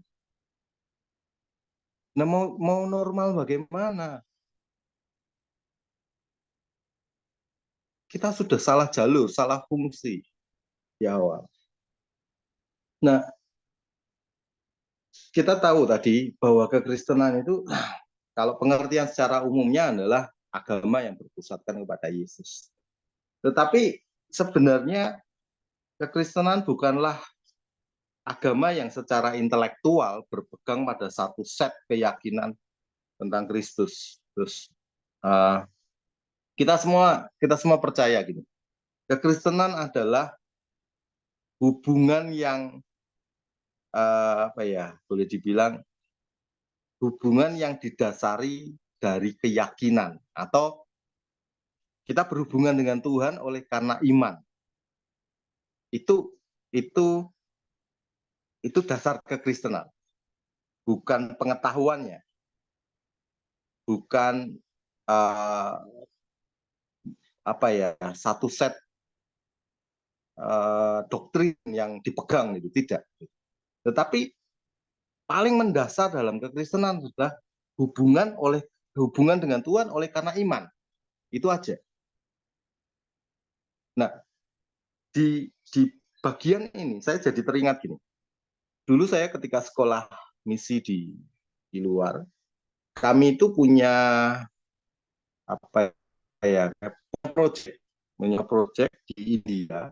Nah, mau normal bagaimana? Kita sudah salah jalur, salah fungsi di awal. Nah, kita tahu tadi bahwa kekristenan itu kalau pengertian secara umumnya adalah agama yang berpusatkan kepada Yesus. Tetapi sebenarnya kekristenan bukanlah agama yang secara intelektual berpegang pada satu set keyakinan tentang Kristus. Terus kita semua percaya gitu. Kekristenan adalah hubungan yang boleh dibilang hubungan yang didasari dari keyakinan, atau kita berhubungan dengan Tuhan oleh karena iman. Itu dasar kekristenan, bukan pengetahuannya, bukan satu set doktrin yang dipegang, itu tidak. Tetapi paling mendasar dalam kekristenan adalah hubungan dengan Tuhan oleh karena iman. Itu aja. Nah, di bagian ini saya jadi teringat gini. Dulu saya ketika sekolah misi di luar, kami itu punya project di India,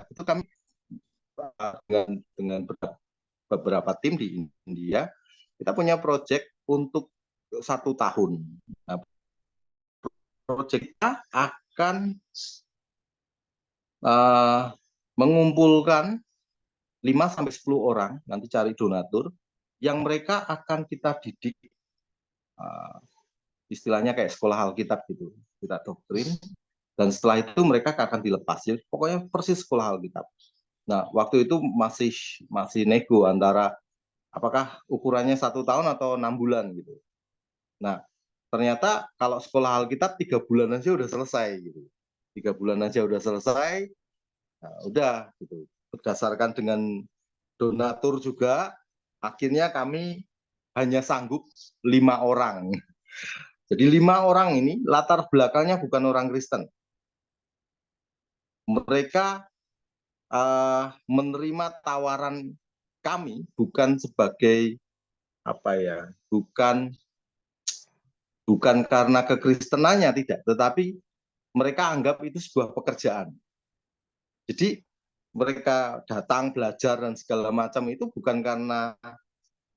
itu kami dengan beberapa tim di India, kita punya project untuk 1 tahun. Nah, project kita akan mengumpulkan 5-10 orang, nanti cari donatur, yang mereka akan kita didik, istilahnya kayak sekolah Alkitab gitu, kita doktrin, dan setelah itu mereka akan dilepas. Jadi pokoknya persis sekolah Alkitab. Nah, waktu itu masih nego antara apakah ukurannya 1 tahun atau 6 bulan gitu. Nah, ternyata kalau sekolah Alkitab 3 bulan aja udah selesai gitu. 3 bulan aja udah selesai. Nah, udah gitu. Berdasarkan dengan donatur juga, akhirnya kami hanya sanggup 5 orang. Jadi 5 orang ini latar belakangnya bukan orang Kristen. Mereka menerima tawaran kami bukan sebagai apa ya, bukan karena kekristenannya tidak, tetapi mereka anggap itu sebuah pekerjaan. Jadi mereka datang belajar dan segala macam itu bukan karena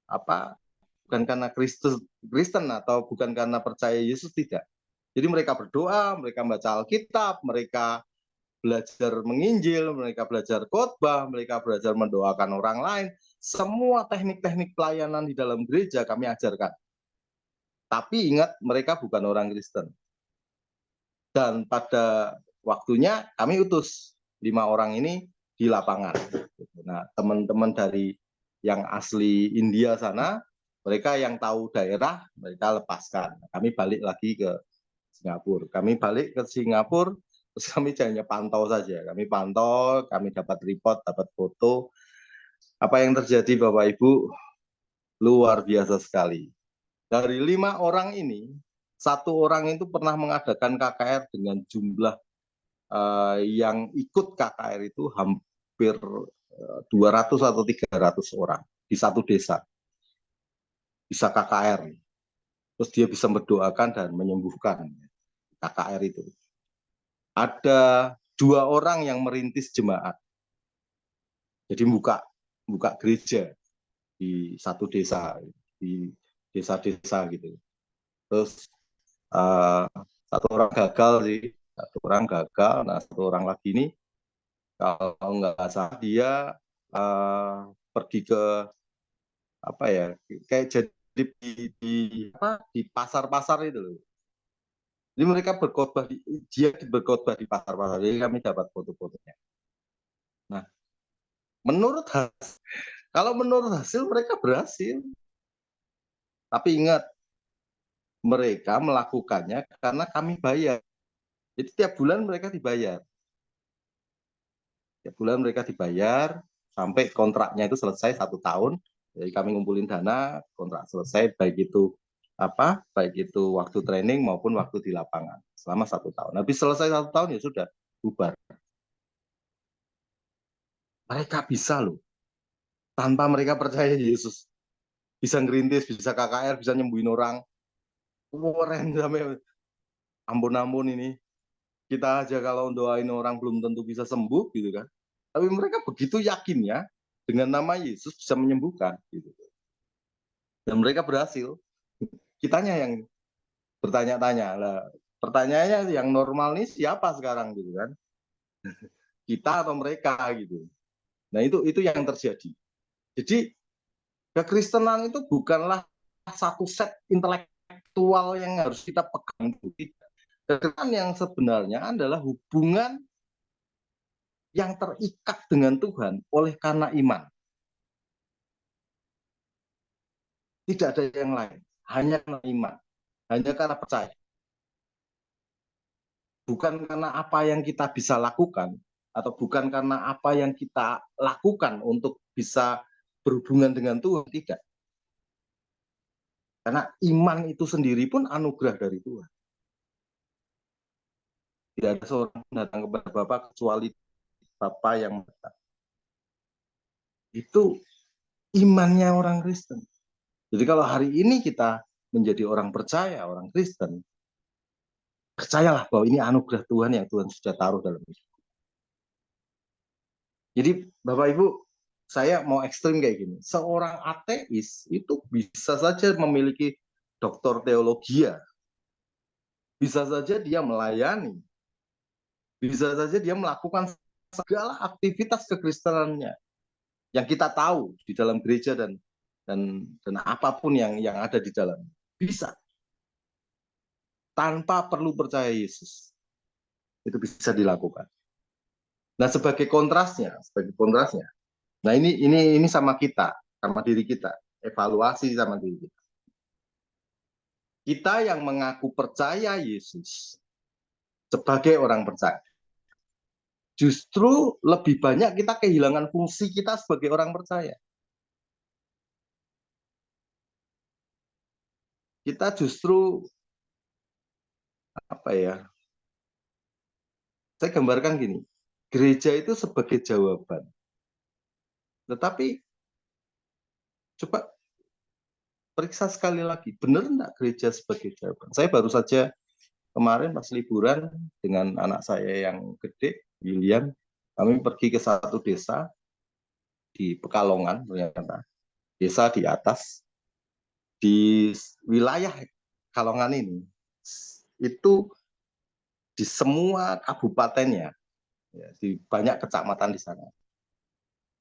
apa, bukan karena Kristen atau bukan karena percaya Yesus, tidak. Jadi mereka berdoa, mereka baca Alkitab, mereka belajar menginjil, mereka belajar khotbah, mereka belajar mendoakan orang lain. Semua teknik-teknik pelayanan di dalam gereja kami ajarkan. Tapi ingat, mereka bukan orang Kristen. Dan pada waktunya kami utus 5 orang ini di lapangan. Nah, teman-teman dari yang asli India sana, mereka yang tahu daerah, mereka lepaskan. Kami balik lagi ke Singapura. Kami balik ke Singapura, terus kami hanya pantau saja. Kami pantau, kami dapat report, dapat foto. Apa yang terjadi Bapak Ibu, luar biasa sekali. Dari 5 orang ini, 1 orang itu pernah mengadakan KKR dengan jumlah yang ikut KKR itu hampir 200 atau 300 orang di satu desa. Bisa KKR. Terus dia bisa mendoakan dan menyembuhkan KKR itu. Ada 2 orang yang merintis jemaat. Jadi buka gereja di satu desa, di desa-desa gitu. Terus 1 orang gagal sih, 1 orang gagal. Nah, 1 orang lagi ini kalau nggak salah dia pergi ke apa ya, kayak jadi di pasar-pasar itu loh. Jadi mereka berkhotbah di pasar-pasar. Jadi kami dapat foto-fotonya. Nah, kalau menurut hasil mereka berhasil. Tapi ingat, mereka melakukannya karena kami bayar. Jadi tiap bulan mereka dibayar. Tiap bulan mereka dibayar sampai kontraknya itu selesai 1 tahun. Jadi kami ngumpulin dana, kontrak selesai, baik itu waktu training maupun waktu di lapangan selama 1 tahun. Habis selesai 1 tahun ya sudah bubar. Mereka bisa loh, tanpa mereka percaya Yesus, bisa ngerintis, bisa KKR, bisa nyembuhin orang. Keren sampai ampun ini. Kita aja kalau doain orang belum tentu bisa sembuh gitu kan. Tapi mereka begitu yakinnya dengan nama Yesus bisa menyembuhkan gitu. Dan mereka berhasil. Kitanya yang bertanya-tanya lah. Pertanyaannya yang normal nih siapa sekarang gitu kan? Kita atau mereka gitu. Nah, itu yang terjadi. Jadi kekristenan itu bukanlah satu set intelektual yang harus kita pegang. Kekristenan yang sebenarnya adalah hubungan yang terikat dengan Tuhan oleh karena iman. Tidak ada yang lain, hanya karena iman, hanya karena percaya. Bukan karena apa yang kita bisa lakukan, atau bukan karena apa yang kita lakukan untuk bisa berhubungan dengan Tuhan, tidak. Karena iman itu sendiri pun anugerah dari Tuhan. Tidak ada seorang datang kepada Bapa kecuali Bapa yang datang. Itu imannya orang Kristen. Jadi kalau hari ini kita menjadi orang percaya, orang Kristen, percayalah bahwa ini anugerah Tuhan yang Tuhan sudah taruh dalam hidup. Jadi Bapak Ibu, saya mau ekstrim kayak gini. Seorang ateis itu bisa saja memiliki doktor teologi, bisa saja dia melayani, bisa saja dia melakukan segala aktivitas kekristenannya yang kita tahu di dalam gereja dan apapun yang ada di dalam, bisa tanpa perlu percaya Yesus. Itu bisa dilakukan. Nah, sebagai kontrasnya. Nah, ini sama kita, sama diri kita, evaluasi sama diri kita. Kita yang mengaku percaya Yesus sebagai orang percaya, justru lebih banyak kita kehilangan fungsi kita sebagai orang percaya. Kita justru apa ya? Saya gambarkan gini, gereja itu sebagai jawaban. Tetapi coba periksa sekali lagi, benar enggak gereja sebagai jawaban? Saya baru saja kemarin pas liburan dengan anak saya yang gede, William, kami pergi ke satu desa di Pekalongan, ternyata desa di atas, di wilayah Pekalongan ini, itu di semua kabupatennya, ya, di banyak kecamatan di sana.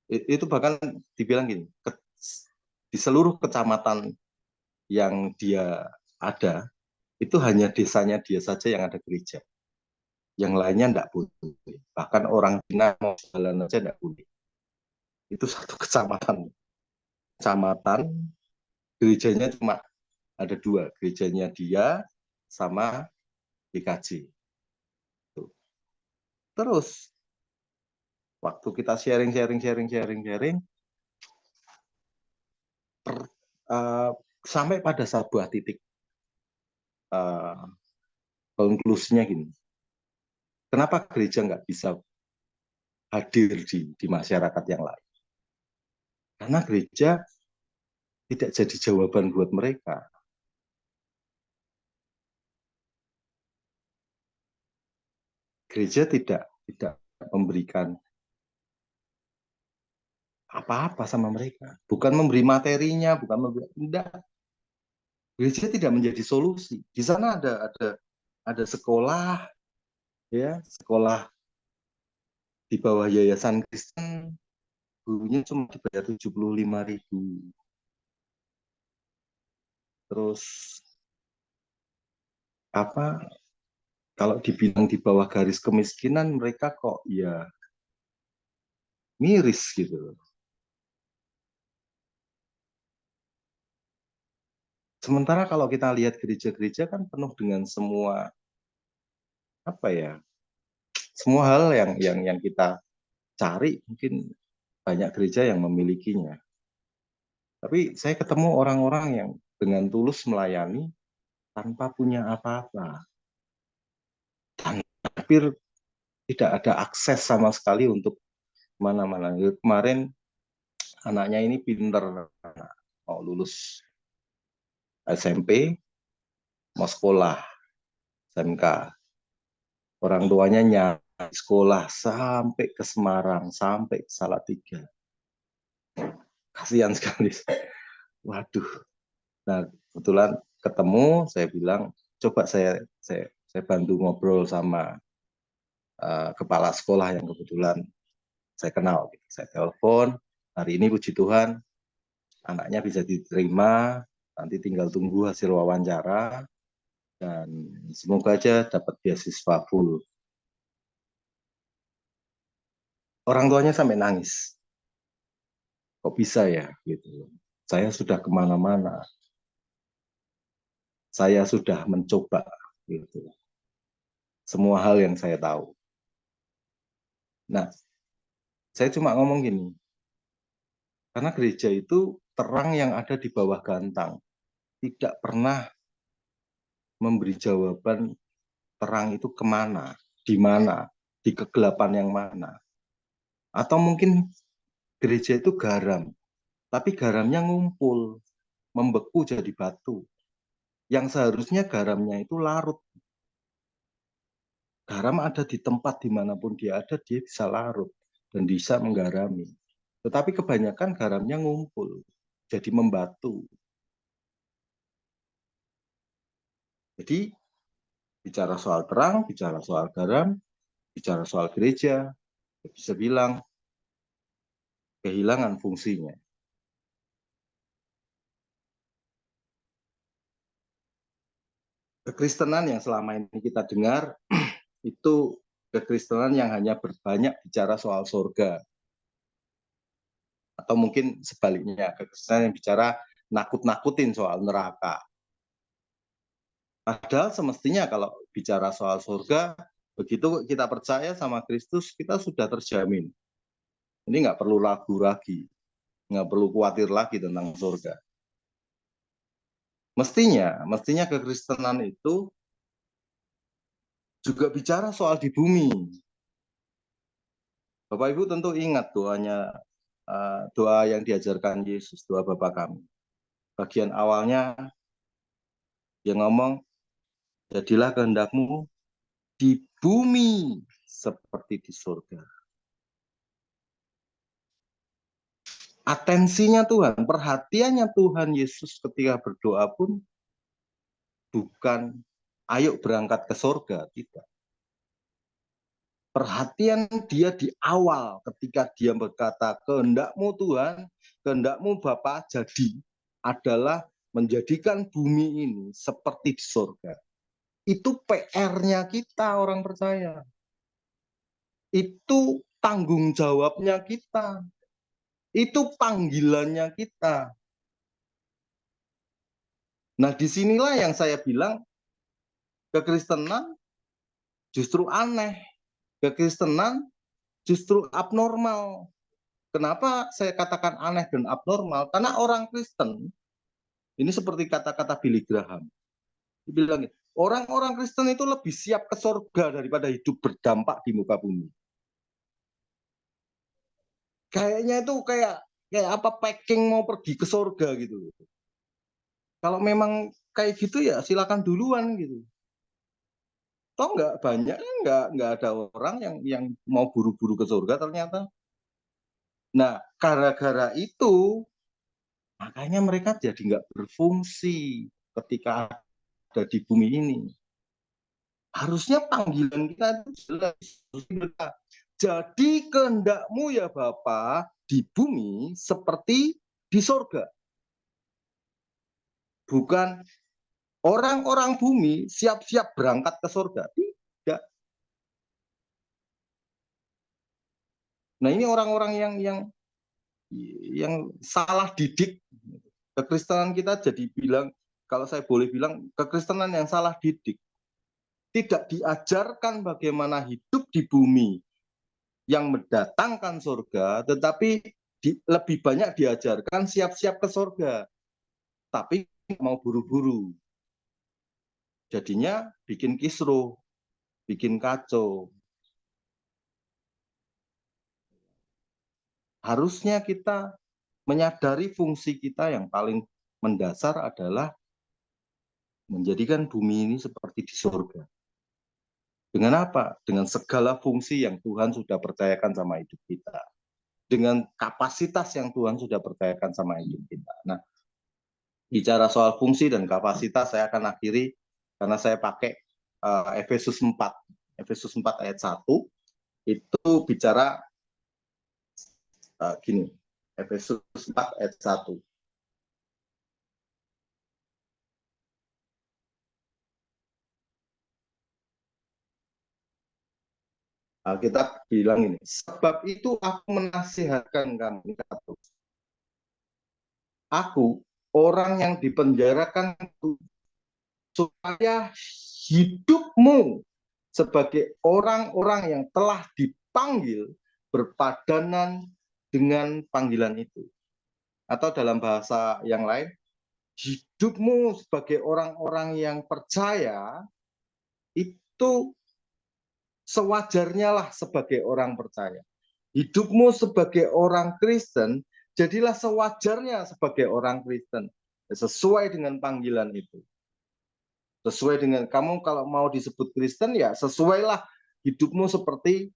Itu bahkan dibilang gini, di seluruh kecamatan yang dia ada, itu hanya desanya dia saja yang ada gereja. Yang lainnya enggak boleh. Bahkan orang Cina mau jalan aja enggak boleh. Itu satu kecamatan. Kecamatan, gerejanya cuma ada dua. Gerejanya dia sama GKJ. Terus, waktu kita sharing, sampai pada sebuah titik uh, konklusinya gini. Kenapa gereja nggak bisa hadir di masyarakat yang lain? Karena gereja tidak jadi jawaban buat mereka. Gereja tidak memberikan apa-apa sama mereka. Bukan memberi materinya, bukan memberi, enggak. Gereja tidak menjadi solusi. Di sana ada sekolah, ya, sekolah di bawah yayasan Kristen, gurunya cuma dibayar 75.000. Terus apa? Kalau dibilang di bawah garis kemiskinan, mereka kok ya miris gitu. Sementara kalau kita lihat gereja-gereja kan penuh dengan semua apa ya? Semua hal yang kita cari mungkin banyak gereja yang memilikinya. Tapi saya ketemu orang-orang yang dengan tulus melayani tanpa punya apa-apa. Hampir tidak ada akses sama sekali untuk mana-mana. Kemarin anaknya ini pinter, mau lulus SMP, mau sekolah SMK. Orang tuanya nyari sekolah sampai ke Semarang, sampai ke Salatiga. Kasihan sekali. Waduh. Nah, kebetulan ketemu, saya bilang, coba saya bantu ngobrol sama kepala sekolah yang kebetulan saya kenal. Saya telepon, hari ini puji Tuhan, anaknya bisa diterima, nanti tinggal tunggu hasil wawancara, dan semoga aja dapat beasiswa full. Orang tuanya sampai nangis. Kok bisa ya? Gitu. Saya sudah kemana-mana. Saya sudah mencoba. Gitu. Semua hal yang saya tahu. Nah, saya cuma ngomong gini, karena gereja itu terang yang ada di bawah gantang. Tidak pernah memberi jawaban terang itu kemana, di mana, di kegelapan yang mana. Atau mungkin gereja itu garam, tapi garamnya ngumpul, membeku jadi batu. Yang seharusnya garamnya itu larut. Garam ada di tempat dimanapun dia ada, dia bisa larut dan bisa menggarami. Tetapi kebanyakan garamnya ngumpul, jadi membatu. Jadi bicara soal terang, bicara soal garam, bicara soal gereja, bisa bilang kehilangan fungsinya. Kekristenan yang selama ini kita dengar itu kekristenan yang hanya berbanyak bicara soal surga. Atau mungkin sebaliknya, kekristenan yang bicara nakut-nakutin soal neraka. Padahal semestinya kalau bicara soal surga, begitu kita percaya sama Kristus, kita sudah terjamin. Ini nggak perlu ragu lagi, nggak perlu khawatir lagi tentang surga. Mestinya kekristenan itu juga bicara soal di bumi. Bapak Ibu tentu ingat doa yang diajarkan Yesus, doa Bapa kami. Bagian awalnya dia ngomong, jadilah kehendakmu di bumi seperti di surga. Atensinya Tuhan, perhatiannya Tuhan Yesus ketika berdoa pun bukan ayo berangkat ke surga, tidak. Perhatian dia di awal ketika dia berkata, kehendakmu Tuhan, kehendakmu Bapa jadi adalah menjadikan bumi ini seperti di surga. Itu PR-nya kita orang percaya. Itu tanggung jawabnya kita. Itu panggilannya kita. Nah, disinilah yang saya bilang kekristenan justru aneh. Kekristenan justru abnormal. Kenapa saya katakan aneh dan abnormal? Karena orang Kristen, ini seperti kata-kata Billy Graham. Dia bilang, orang-orang Kristen itu lebih siap ke surga daripada hidup berdampak di muka bumi. Kayaknya itu kayak apa packing mau pergi ke surga gitu. Kalau memang kayak gitu ya silakan duluan gitu. Toh nggak banyak, nggak ada orang yang mau buru-buru ke surga ternyata. Nah, gara-gara itu makanya mereka jadi nggak berfungsi ketika ada di bumi ini. Harusnya panggilan kita itu jelas. Jadi kehendakmu ya Bapa di bumi seperti di surga. Bukan orang-orang bumi siap-siap berangkat ke surga. Tidak. Nah, ini orang-orang yang salah didik. Kekristenan kita jadi bilang, kalau saya boleh bilang, kekristenan yang salah didik. Tidak diajarkan bagaimana hidup di bumi yang mendatangkan surga, tetapi lebih banyak diajarkan siap-siap ke surga. Tapi mau buru-buru. Jadinya bikin kisruh, bikin kacau. Harusnya kita menyadari fungsi kita yang paling mendasar adalah menjadikan bumi ini seperti di surga. Dengan apa? Dengan segala fungsi yang Tuhan sudah percayakan sama hidup kita. Dengan kapasitas yang Tuhan sudah percayakan sama hidup kita. Nah, bicara soal fungsi dan kapasitas saya akan akhiri karena saya pakai Efesus 4. Efesus 4 ayat 1 itu bicara gini. Efesus 4 ayat 1. Alkitab bilang ini, sebab itu aku menasihatkan kamu, aku orang yang dipenjarakan itu, supaya hidupmu sebagai orang-orang yang telah dipanggil berpadanan dengan panggilan itu. Atau dalam bahasa yang lain, hidupmu sebagai orang-orang yang percaya itu sewajarnya lah sebagai orang percaya. Hidupmu sebagai orang Kristen, jadilah sewajarnya sebagai orang Kristen. Sesuai dengan panggilan itu. Sesuai dengan kamu kalau mau disebut Kristen, ya sesuailah hidupmu seperti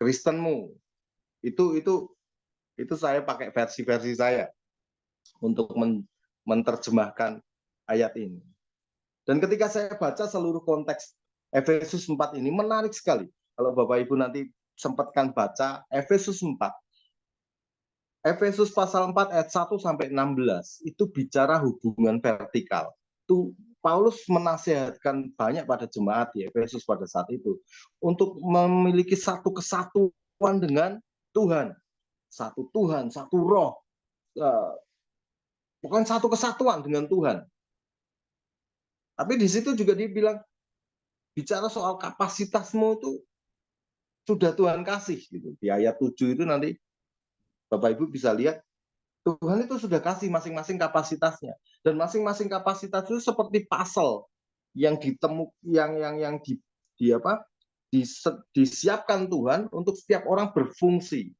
Kristenmu. Itu saya pakai versi-versi saya untuk menerjemahkan ayat ini. Dan ketika saya baca seluruh konteks Efesus 4 ini menarik sekali. Kalau Bapak Ibu nanti sempatkan baca Efesus 4. Efesus pasal 4 ayat 1 sampai 16 itu bicara hubungan vertikal. Itu Paulus menasihatkan banyak pada jemaat di Efesus pada saat itu untuk memiliki satu kesatuan dengan Tuhan, satu Tuhan, satu roh, bukan satu kesatuan dengan Tuhan. Tapi di situ juga dibilang bicara soal kapasitasmu itu sudah Tuhan kasih gitu. Di ayat 7 itu nanti Bapak Ibu bisa lihat Tuhan itu sudah kasih masing-masing kapasitasnya, dan masing-masing kapasitas itu seperti puzzle yang disiapkan Tuhan untuk setiap orang berfungsi.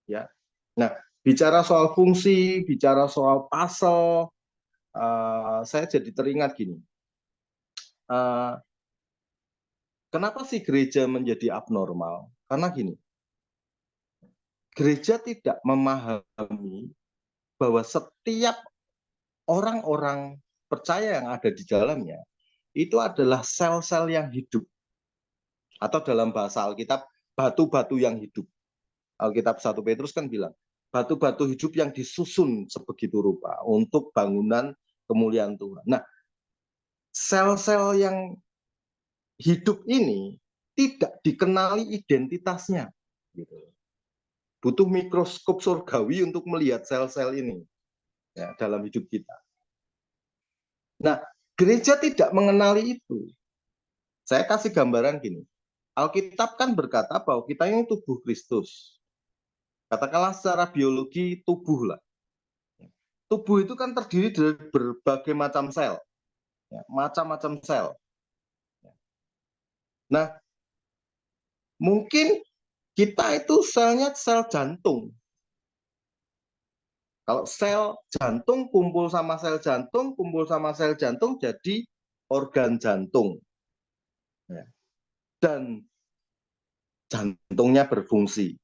Ya, nah bicara soal fungsi, bicara soal puzzle, saya jadi teringat gini. Kenapa sih gereja menjadi abnormal? Karena gini, gereja tidak memahami bahwa setiap orang-orang percaya yang ada di dalamnya itu adalah sel-sel yang hidup, atau dalam bahasa Alkitab batu-batu yang hidup. Alkitab 1 Petrus kan bilang batu-batu hidup yang disusun sebegitu rupa untuk bangunan kemuliaan Tuhan. Nah, sel-sel yang hidup ini tidak dikenali identitasnya. Butuh mikroskop surgawi untuk melihat sel-sel ini ya, dalam hidup kita. Nah, gereja tidak mengenali itu. Saya kasih gambaran gini. Alkitab kan berkata bahwa kita ini tubuh Kristus. Katakanlah secara biologi tubuh lah. Tubuh itu kan terdiri dari berbagai macam sel. Ya, macam-macam sel. Nah, mungkin kita itu selnya sel jantung. Kalau sel jantung kumpul sama sel jantung, kumpul sama sel jantung jadi organ jantung. Ya. Dan jantungnya berfungsi.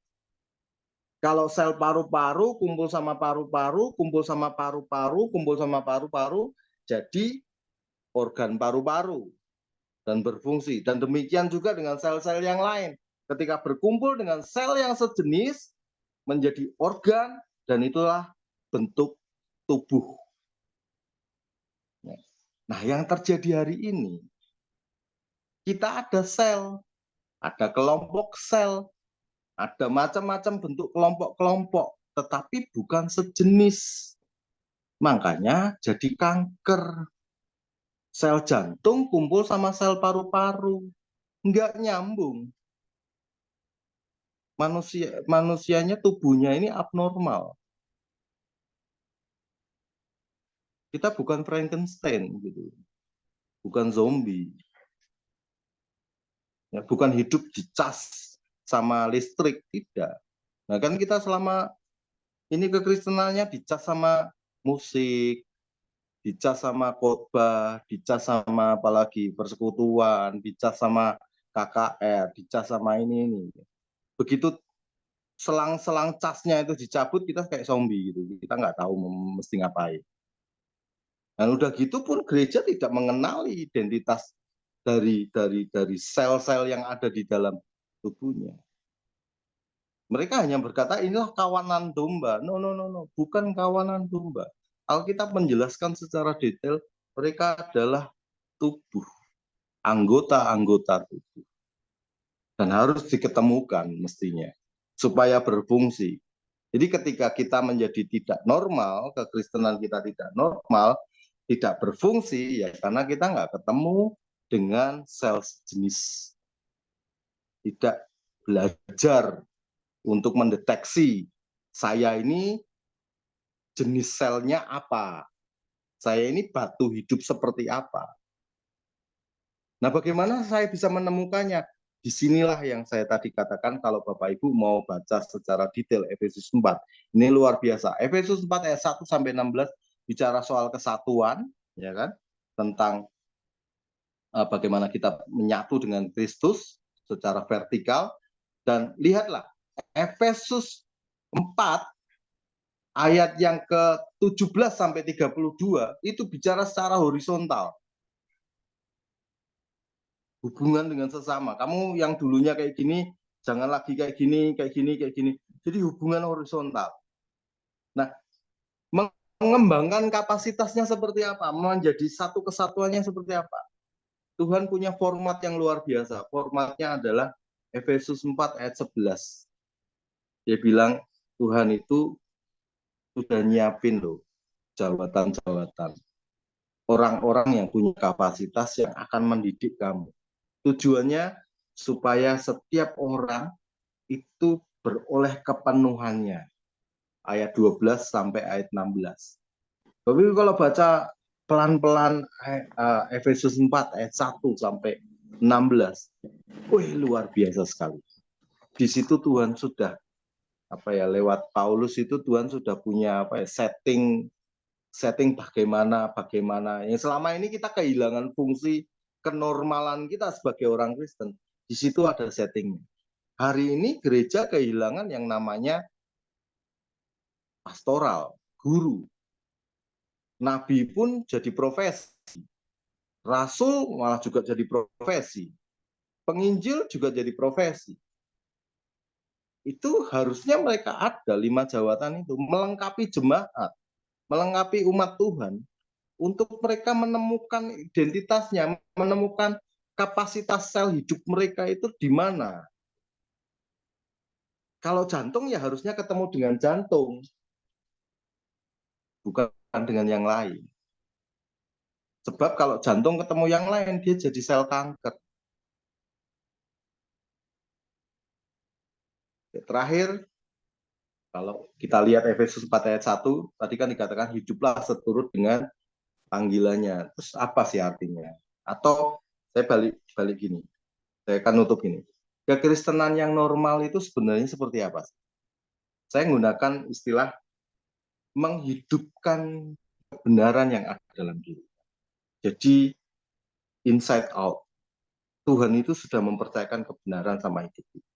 Kalau sel paru-paru kumpul sama paru-paru, kumpul sama paru-paru, kumpul sama paru-paru, jadi organ paru-paru dan berfungsi. Dan demikian juga dengan sel-sel yang lain. Ketika berkumpul dengan sel yang sejenis, menjadi organ, dan itulah bentuk tubuh. Nah, yang terjadi hari ini, kita ada sel, ada kelompok sel, ada macam-macam bentuk kelompok-kelompok, tetapi bukan sejenis. Makanya jadi kanker. Sel jantung kumpul sama sel paru-paru. Nggak nyambung. Manusianya, tubuhnya ini abnormal. Kita bukan Frankenstein, gitu. Bukan zombie. Ya, bukan hidup dicas sama listrik, tidak. Nah kan kita selama ini kekristenannya dicas sama musik, dicas sama khotbah, dicas sama apalagi persekutuan, dicas sama KKR, dicas sama ini. Begitu selang-selang casnya itu dicabut, kita kayak zombie gitu. Kita nggak tahu mesti ngapain. Dan udah gitu pun gereja tidak mengenali identitas dari sel-sel yang ada di dalam tubuhnya. Mereka hanya berkata inilah kawanan domba. No, bukan kawanan domba. Alkitab menjelaskan secara detail mereka adalah tubuh, anggota-anggota tubuh. Dan harus diketemukan mestinya supaya berfungsi. Jadi ketika kita menjadi tidak normal, kekristenan kita tidak normal, tidak berfungsi, ya karena kita nggak ketemu dengan sel jenis. Tidak belajar untuk mendeteksi saya ini jenis selnya apa, saya ini batu hidup seperti apa. Nah, bagaimana saya bisa menemukannya? Disinilah yang saya tadi katakan kalau Bapak Ibu mau baca secara detail Efesus 4. Ini luar biasa. Efesus 4 ayat 1 sampai 16 bicara soal kesatuan, ya kan? Tentang bagaimana kita menyatu dengan Kristus secara vertikal. Dan lihatlah, Efesus 4 ayat yang ke-17 sampai 32 itu bicara secara horizontal. Hubungan dengan sesama. Kamu yang dulunya kayak gini, jangan lagi kayak gini, kayak gini, kayak gini. Jadi hubungan horizontal. Nah, mengembangkan kapasitasnya seperti apa, menjadi satu kesatuannya seperti apa. Tuhan punya format yang luar biasa. Formatnya adalah Efesus 4 ayat 11. Dia bilang, Tuhan itu sudah nyiapin loh jawatan-jawatan. Orang-orang yang punya kapasitas yang akan mendidik kamu. Tujuannya supaya setiap orang itu beroleh kepenuhannya. Ayat 12 sampai ayat 16. Tapi kalau baca pelan-pelan Efesus 4 ayat 1 sampai 16. Wih, luar biasa sekali. Di situ Tuhan sudah lewat Paulus itu Tuhan sudah punya setting bagaimana yang selama ini kita kehilangan fungsi kenormalan kita sebagai orang Kristen. Di situ ada settingnya. Hari ini gereja kehilangan yang namanya pastoral, guru. Nabi pun jadi profesi. Rasul malah juga jadi profesi. Penginjil juga jadi profesi. Itu harusnya mereka ada 5 jawatan itu, melengkapi jemaat, melengkapi umat Tuhan, untuk mereka menemukan identitasnya, menemukan kapasitas sel hidup mereka itu di mana. Kalau jantung ya harusnya ketemu dengan jantung, bukan dengan yang lain. Sebab kalau jantung ketemu yang lain, dia jadi sel kanker. Terakhir, kalau kita lihat Efesus 4 ayat 1, tadi kan dikatakan hiduplah seturut dengan panggilannya. Terus apa sih artinya? Atau saya balik gini, saya akan nutup gini. Kekristenan yang normal itu sebenarnya seperti apa? Saya menggunakan istilah menghidupkan kebenaran yang ada dalam diri. Jadi inside out. Tuhan itu sudah mempercayakan kebenaran sama hidup kita.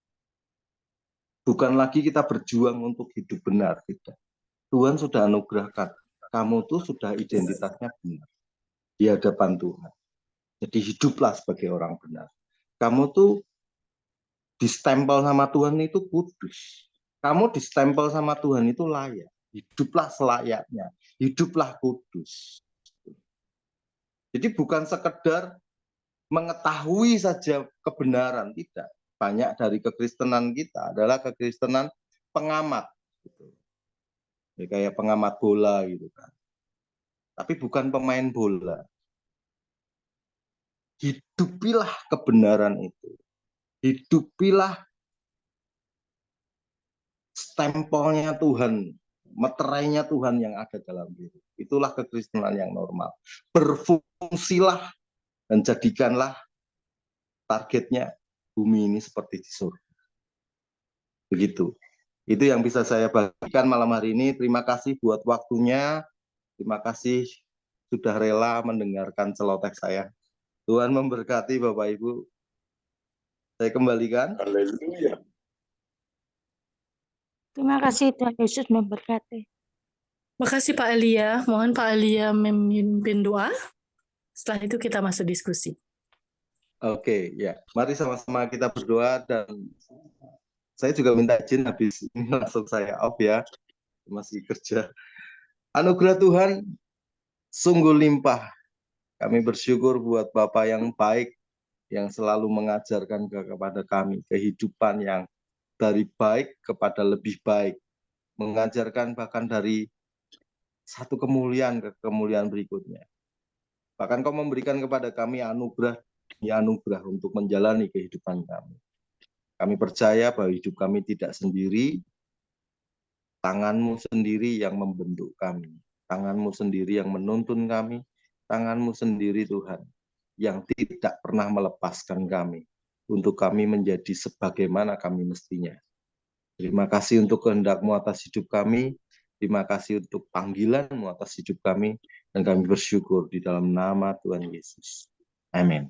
Bukan lagi kita berjuang untuk hidup benar, tidak. Tuhan sudah anugerahkan. Kamu tuh sudah identitasnya benar di hadapan Tuhan. Jadi hiduplah sebagai orang benar. Kamu tuh distempel sama Tuhan itu kudus. Kamu distempel sama Tuhan itu layak. Hiduplah selayaknya. Hiduplah kudus. Jadi bukan sekedar mengetahui saja kebenaran, tidak. Banyak dari kekristenan kita adalah kekristenan pengamat. Gitu. Ya, kayak pengamat bola gitu kan. Tapi bukan pemain bola. Hidupilah kebenaran itu. Hidupilah stempelnya Tuhan, meterainya Tuhan yang ada dalam diri. Itulah kekristenan yang normal. Berfungsilah dan jadikanlah targetnya bumi ini seperti di surga. Begitu. Itu yang bisa saya bagikan malam hari ini. Terima kasih buat waktunya. Terima kasih sudah rela mendengarkan celoteh saya. Tuhan memberkati Bapak Ibu. Saya kembalikan. Haleluya. Terima kasih, Tuhan Yesus memberkati. Makasih Pak Elia. Mohon Pak Elia memimpin doa. Setelah itu kita masuk diskusi. Oke, ya. Mari sama-sama kita berdoa, dan saya juga minta izin habis ini langsung saya off ya. Masih kerja. Anugerah Tuhan sungguh limpah. Kami bersyukur buat Bapak yang baik, yang selalu mengajarkan kepada kami kehidupan yang dari baik kepada lebih baik. Mengajarkan bahkan dari satu kemuliaan ke kemuliaan berikutnya. Bahkan Kau memberikan kepada kami anugerah demi anugerah untuk menjalani kehidupan kami. Kami percaya bahwa hidup kami tidak sendiri. Tangan-Mu sendiri yang membentuk kami. Tangan-Mu sendiri yang menuntun kami. Tangan-Mu sendiri Tuhan yang tidak pernah melepaskan kami untuk kami menjadi sebagaimana kami mestinya. Terima kasih untuk kehendak-Mu atas hidup kami. Terima kasih untuk panggilan-Mu atas hidup kami. Dan kami bersyukur di dalam nama Tuhan Yesus. Amin.